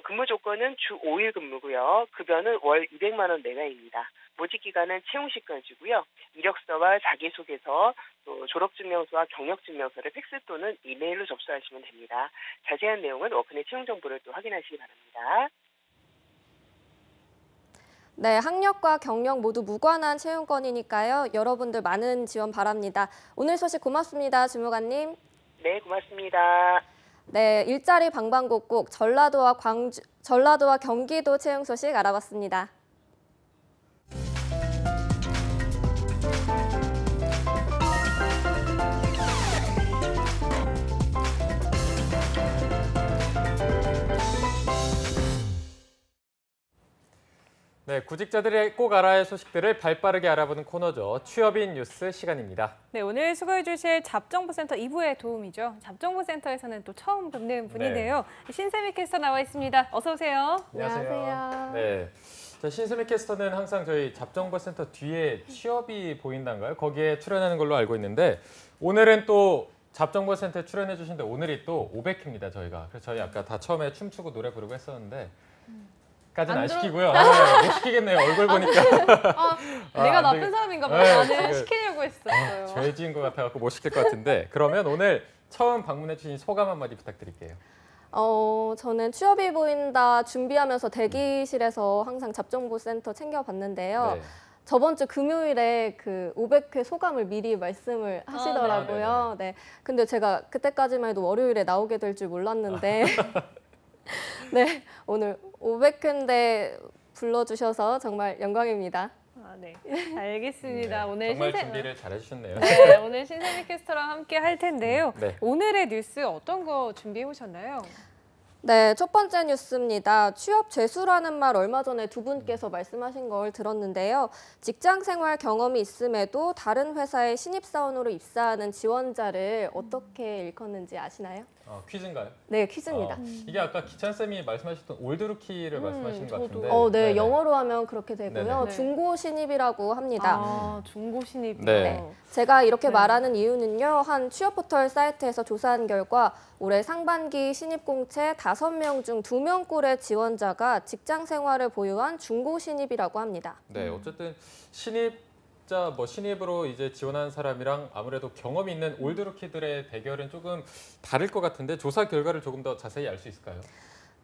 근무 조건은 주 5일 근무고요. 급여는 월 200만 원 내외입니다. 모집 기간은 채용 시까지고요. 이력서와 자기소개서, 또 졸업증명서와 경력증명서를 팩스 또는 이메일로 접수하시면 됩니다. 자세한 내용은 워크넷 채용 정보를 또 확인하시기 바랍니다. 네, 학력과 경력 모두 무관한 채용권이니까요. 여러분들 많은 지원 바랍니다. 오늘 소식 고맙습니다, 주무관님. 네, 고맙습니다. 네, 일자리 방방곡곡 전라도와 경기도 채용 소식 알아봤습니다. 네, 구직자들의 꼭 알아야 할 소식들을 발빠르게 알아보는 코너죠. 취업인 뉴스 시간입니다. 네, 오늘 수고해 주실 잡정보센터 2부의 도움이죠. 잡정보센터에서는 또 처음 뵙는 분인데요. 신세미 캐스터 나와 있습니다. 어서 오세요. 안녕하세요. 네. 자, 신세미 캐스터는 항상 저희 잡정보센터 뒤에 취업이 보인단가요? 거기에 출연하는 걸로 알고 있는데 오늘은 또 잡정보센터에 출연해 주신데 오늘이 또 500회입니다, 저희가. 그래서 저희 아까 다 처음에 춤추고 노래 부르고 했었는데 까지는 안 시키고요. 못 시키겠네요. 얼굴 보니까. 내가 나쁜 사람인가 봐. 나는 시키려고 했었어요. 죄지은 것 같아서 못 시킬 것 같은데 그러면 오늘 처음 방문해 주신 소감 한마디 부탁드릴게요. 저는 취업이 보인다 준비하면서 대기실에서 항상 잡정보센터 챙겨봤는데요. 네. 저번 주 금요일에 그 500회 소감을 미리 말씀을 하시더라고요. 네. 근데 제가 그때까지만 해도 월요일에 나오게 될 줄 몰랐는데 네, 오늘 500회인데 불러주셔서 정말 영광입니다. 네, 알겠습니다. 네, 오늘 정말 준비를 잘 해주셨네요. 네, 오늘 신세미 캐스터랑 함께 할 텐데요. 네. 오늘의 뉴스 어떤 거 준비해 오셨나요? 네, 첫 번째 뉴스입니다. 취업 재수라는 말 얼마 전에 두 분께서 말씀하신 걸 들었는데요. 직장 생활 경험이 있음에도 다른 회사에 신입사원으로 입사하는 지원자를 어떻게 일컫는지 아시나요? 퀴즈인가요? 네, 퀴즈입니다. 이게 아까 기찬쌤이 말씀하셨던 올드루키를 말씀하시는 것 같은데. 네, 네네. 영어로 하면 그렇게 되고요. 네네. 중고 신입이라고 합니다. 중고 신입. 네. 제가 이렇게 말하는 이유는요. 한 취업 포털 사이트에서 조사한 결과 올해 상반기 신입 공채 5명 중 2명꼴의 지원자가 직장 생활을 보유한 중고 신입이라고 합니다. 네, 어쨌든 신입으로 이제 지원한 사람이랑 아무래도 경험이 있는 올드루키들의 대결은 조금 다를 것 같은데 조사 결과를 조금 더 자세히 알 수 있을까요?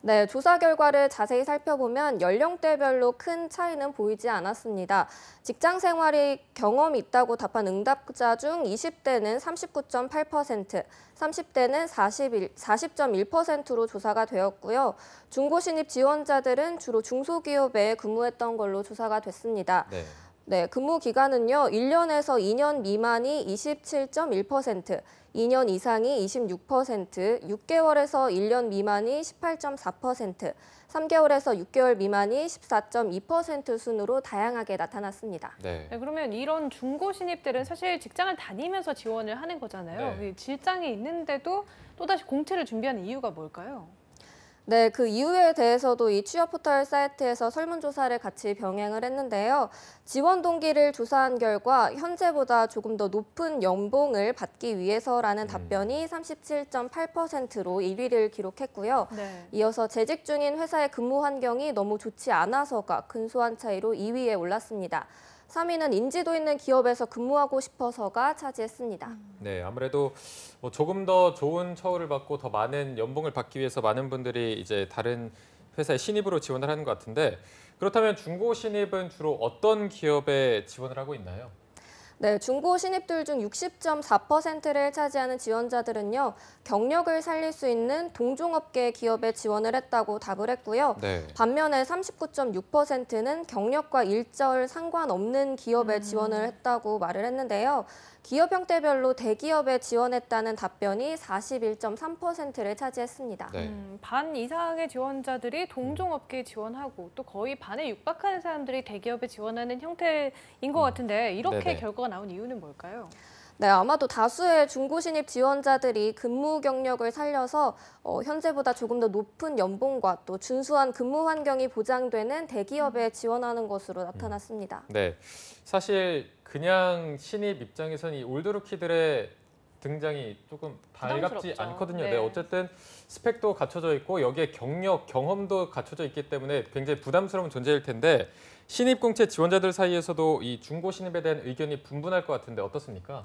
네, 조사 결과를 자세히 살펴보면 연령대별로 큰 차이는 보이지 않았습니다. 직장 생활이 경험이 있다고 답한 응답자 중 20대는 39.8%, 30대는 40.1%로 조사가 되었고요. 중고신입 지원자들은 주로 중소기업에 근무했던 걸로 조사가 됐습니다. 네, 근무 기간은요. 1년에서 2년 미만이 27.1%, 2년 이상이 26%, 6개월에서 1년 미만이 18.4%, 3개월에서 6개월 미만이 14.2% 순으로 다양하게 나타났습니다. 네. 네, 그러면 이런 중고 신입들은 사실 직장을 다니면서 지원을 하는 거잖아요. 네. 직장이 있는데도 또다시 공채를 준비하는 이유가 뭘까요? 네, 그 이유에 대해서도 이 취업 포털 사이트에서 설문조사를 같이 병행을 했는데요. 지원 동기를 조사한 결과 현재보다 조금 더 높은 연봉을 받기 위해서라는 답변이 37.8%로 1위를 기록했고요. 네. 이어서 재직 중인 회사의 근무 환경이 너무 좋지 않아서가 근소한 차이로 2위에 올랐습니다. 3위는 인지도 있는 기업에서 근무하고 싶어서가 차지했습니다. 네, 아무래도 조금 더 좋은 처우를 받고 더 많은 연봉을 받기 위해서 많은 분들이 이제 다른 회사에 신입으로 지원을 하는 것 같은데 그렇다면 중고 신입은 주로 어떤 기업에 지원을 하고 있나요? 네, 중고 신입들 중 60.4%를 차지하는 지원자들은요. 경력을 살릴 수 있는 동종업계 기업에 지원을 했다고 답을 했고요. 네. 반면에 39.6%는 경력과 일절 상관없는 기업에 지원을 했다고 말을 했는데요. 기업 형태별로 대기업에 지원했다는 답변이 41.3%를 차지했습니다. 네. 반 이상의 지원자들이 동종업계에 지원하고 또 거의 반에 육박하는 사람들이 대기업에 지원하는 형태인 것 같은데 이렇게 네네. 결과가 나온 이유는 뭘까요? 네, 아마도 다수의 중고신입 지원자들이 근무 경력을 살려서 현재보다 조금 더 높은 연봉과 또 준수한 근무 환경이 보장되는 대기업에 지원하는 것으로 나타났습니다. 네, 사실 그냥 신입 입장에서는 이 올드루키들의 등장이 조금 반갑지 부담스럽죠. 않거든요. 네. 네, 어쨌든 스펙도 갖춰져 있고 여기에 경력, 경험도 갖춰져 있기 때문에 굉장히 부담스러운 존재일 텐데 신입 공채 지원자들 사이에서도 이 중고 신입에 대한 의견이 분분할 것 같은데 어떻습니까?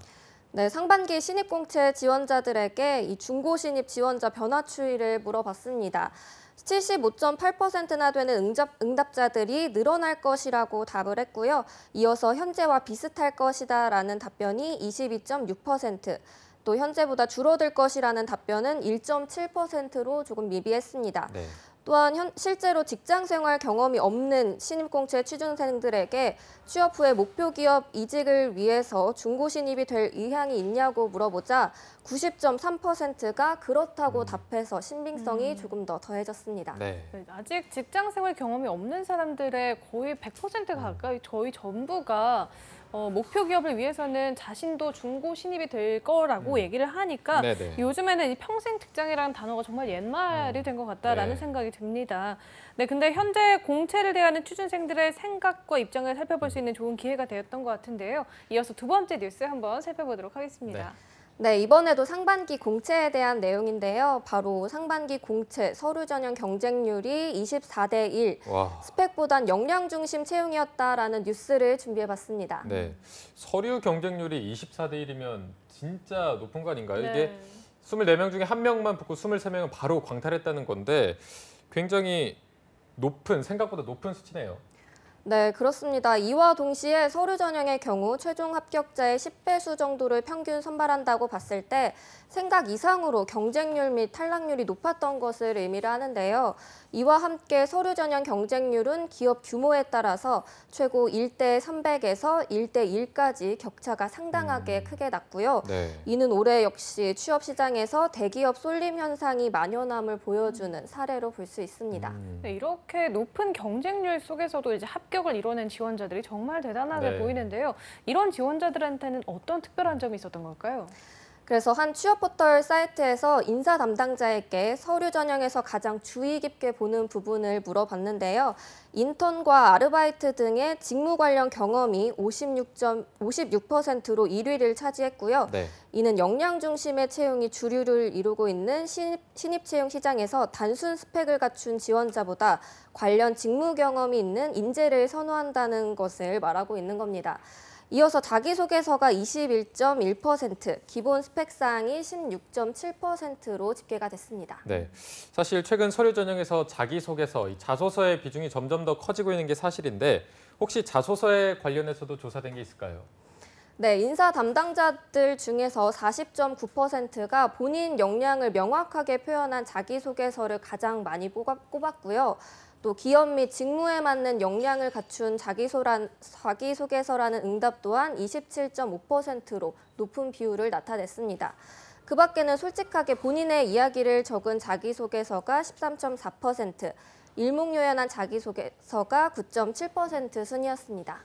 네, 상반기 신입공채 지원자들에게 이 중고 신입 지원자 변화 추이를 물어봤습니다. 75.8%나 되는 응답자들이 늘어날 것이라고 답을 했고요. 이어서 현재와 비슷할 것이다라는 답변이 22.6%, 또 현재보다 줄어들 것이라는 답변은 1.7%로 조금 미비했습니다. 네. 또한 실제로 직장 생활 경험이 없는 신입공채 취준생들에게 취업 후에 목표 기업 이직을 위해서 중고 신입이 될 의향이 있냐고 물어보자 90.3%가 그렇다고 답해서 신빙성이 조금 더 더해졌습니다. 네. 아직 직장 생활 경험이 없는 사람들의 거의 100% 가까이 저희 전부가 목표 기업을 위해서는 자신도 중고 신입이 될 거라고 얘기를 하니까 네네. 요즘에는 이 평생 직장이라는 단어가 정말 옛말이 된 것 같다라는 네. 생각이 듭니다. 네, 근데 현재 공채를 대하는 취준생들의 생각과 입장을 살펴볼 수 있는 좋은 기회가 되었던 것 같은데요. 이어서 두 번째 뉴스 한번 살펴보도록 하겠습니다. 네, 이번에도 상반기 공채에 대한 내용인데요. 바로 상반기 공채 서류 전형 경쟁률이 24대 1, 와. 스펙보단 역량 중심 채용이었다라는 뉴스를 준비해봤습니다. 네. 서류 경쟁률이 24대 1이면 진짜 높은 거 아닌가요? 이게 24명 중에 1명만 붙고 23명은 바로 광탈했다는 건데 굉장히 생각보다 높은 수치네요. 네, 그렇습니다. 이와 동시에 서류 전형의 경우 최종 합격자의 10배수 정도를 평균 선발한다고 봤을 때 생각 이상으로 경쟁률 및 탈락률이 높았던 것을 의미를 하는데요. 이와 함께 서류 전형 경쟁률은 기업 규모에 따라서 최고 1대 300에서 1대 1까지 격차가 상당하게 크게 났고요. 네. 이는 올해 역시 취업 시장에서 대기업 쏠림 현상이 만연함을 보여주는 사례로 볼 수 있습니다. 네, 이렇게 높은 경쟁률 속에서도 이제 합격을 이뤄낸 지원자들이 정말 대단하게 네. 보이는데요. 이런 지원자들한테는 어떤 특별한 점이 있었던 걸까요? 그래서 한 취업 포털 사이트에서 인사 담당자에게 서류 전형에서 가장 주의 깊게 보는 부분을 물어봤는데요. 인턴과 아르바이트 등의 직무 관련 경험이 56%로 1위를 차지했고요. 네. 이는 역량 중심의 채용이 주류를 이루고 있는 신입 채용 시장에서 단순 스펙을 갖춘 지원자보다 관련 직무 경험이 있는 인재를 선호한다는 것을 말하고 있는 겁니다. 이어서 자기소개서가 21.1%, 기본 스펙사항이 16.7%로 집계가 됐습니다. 네, 사실 최근 서류 전형에서 자기소개서, 이 자소서의 비중이 점점 더 커지고 있는 게 사실인데 혹시 자소서에 관련해서도 조사된 게 있을까요? 네, 인사 담당자들 중에서 40.9%가 본인 역량을 명확하게 표현한 자기소개서를 가장 많이 꼽았고요. 또 기업 및 직무에 맞는 역량을 갖춘 자기소개서라는 응답 또한 27.5%로 높은 비율을 나타냈습니다. 그 밖에는 솔직하게 본인의 이야기를 적은 자기소개서가 13.4%, 일목요연한 자기소개서가 9.7% 순이었습니다.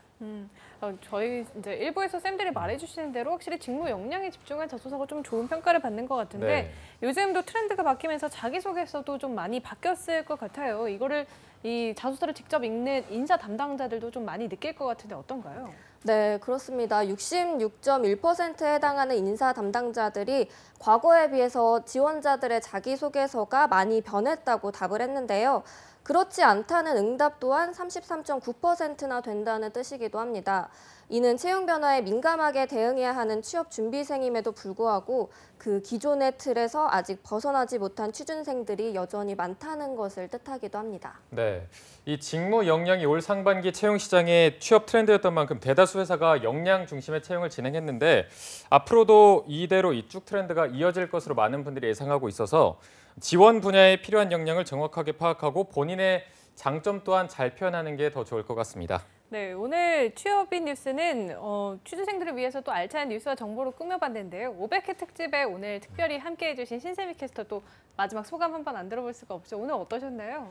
저희 이제 일부에서 쌤들이 말해주시는 대로 확실히 직무 역량에 집중한 자소서가 좀 좋은 평가를 받는 것 같은데 네. 요즘도 트렌드가 바뀌면서 자기소개서도 좀 많이 바뀌었을 것 같아요. 이거를 이 자소서를 직접 읽는 인사 담당자들도 좀 많이 느낄 것 같은데 어떤가요? 네, 그렇습니다. 66.1%에 해당하는 인사 담당자들이 과거에 비해서 지원자들의 자기소개서가 많이 변했다고 답을 했는데요. 그렇지 않다는 응답 또한 33.9%나 된다는 뜻이기도 합니다. 이는 채용 변화에 민감하게 대응해야 하는 취업 준비생임에도 불구하고 그 기존의 틀에서 아직 벗어나지 못한 취준생들이 여전히 많다는 것을 뜻하기도 합니다. 네, 이 직무 역량이 올 상반기 채용 시장의 취업 트렌드였던 만큼 대다수 회사가 역량 중심의 채용을 진행했는데 앞으로도 이대로 이 쭉 트렌드가 이어질 것으로 많은 분들이 예상하고 있어서 지원 분야에 필요한 역량을 정확하게 파악하고 본인의 장점 또한 잘 표현하는 게 더 좋을 것 같습니다. 네, 오늘 취업인 뉴스는 취준생들을 위해서 또 알찬 뉴스와 정보로 꾸며봤는데요. 500회 특집에 오늘 특별히 함께해 주신 신세미 캐스터 또 마지막 소감 한번 안 들어볼 수가 없죠. 오늘 어떠셨나요?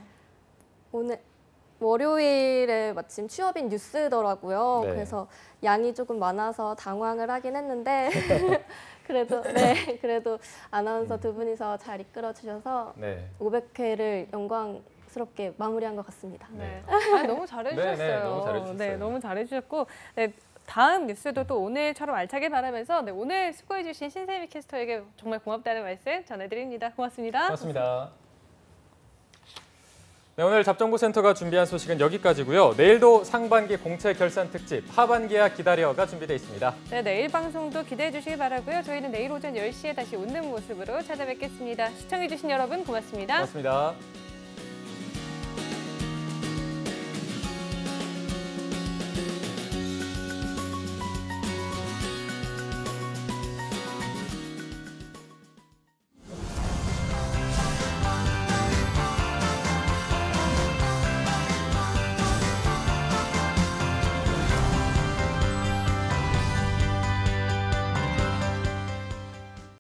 오늘 월요일에 마침 취업인 뉴스더라고요. 네. 그래서 양이 조금 많아서 당황을 하긴 했는데 그래도 아나운서 두 분이서 잘 이끌어 주셔서 네. 500회를 영광스럽게 마무리한 것 같습니다. 네. 너무 잘해주셨어요. 네, 너무 잘해주셨어요. 네, 너무 잘해주셨고 네, 다음 뉴스도 또 오늘처럼 알차게 바라면서 네, 오늘 수고해주신 신세미 캐스터에게 정말 고맙다는 말씀 전해드립니다. 고맙습니다. 고맙습니다. 네, 오늘 잡정보센터가 준비한 소식은 여기까지고요. 내일도 상반기 공채 결산 특집 하반기야 기다려가 준비되어 있습니다. 네, 내일 방송도 기대해 주시기 바라고요. 저희는 내일 오전 10시에 다시 웃는 모습으로 찾아뵙겠습니다. 시청해 주신 여러분 고맙습니다. 고맙습니다.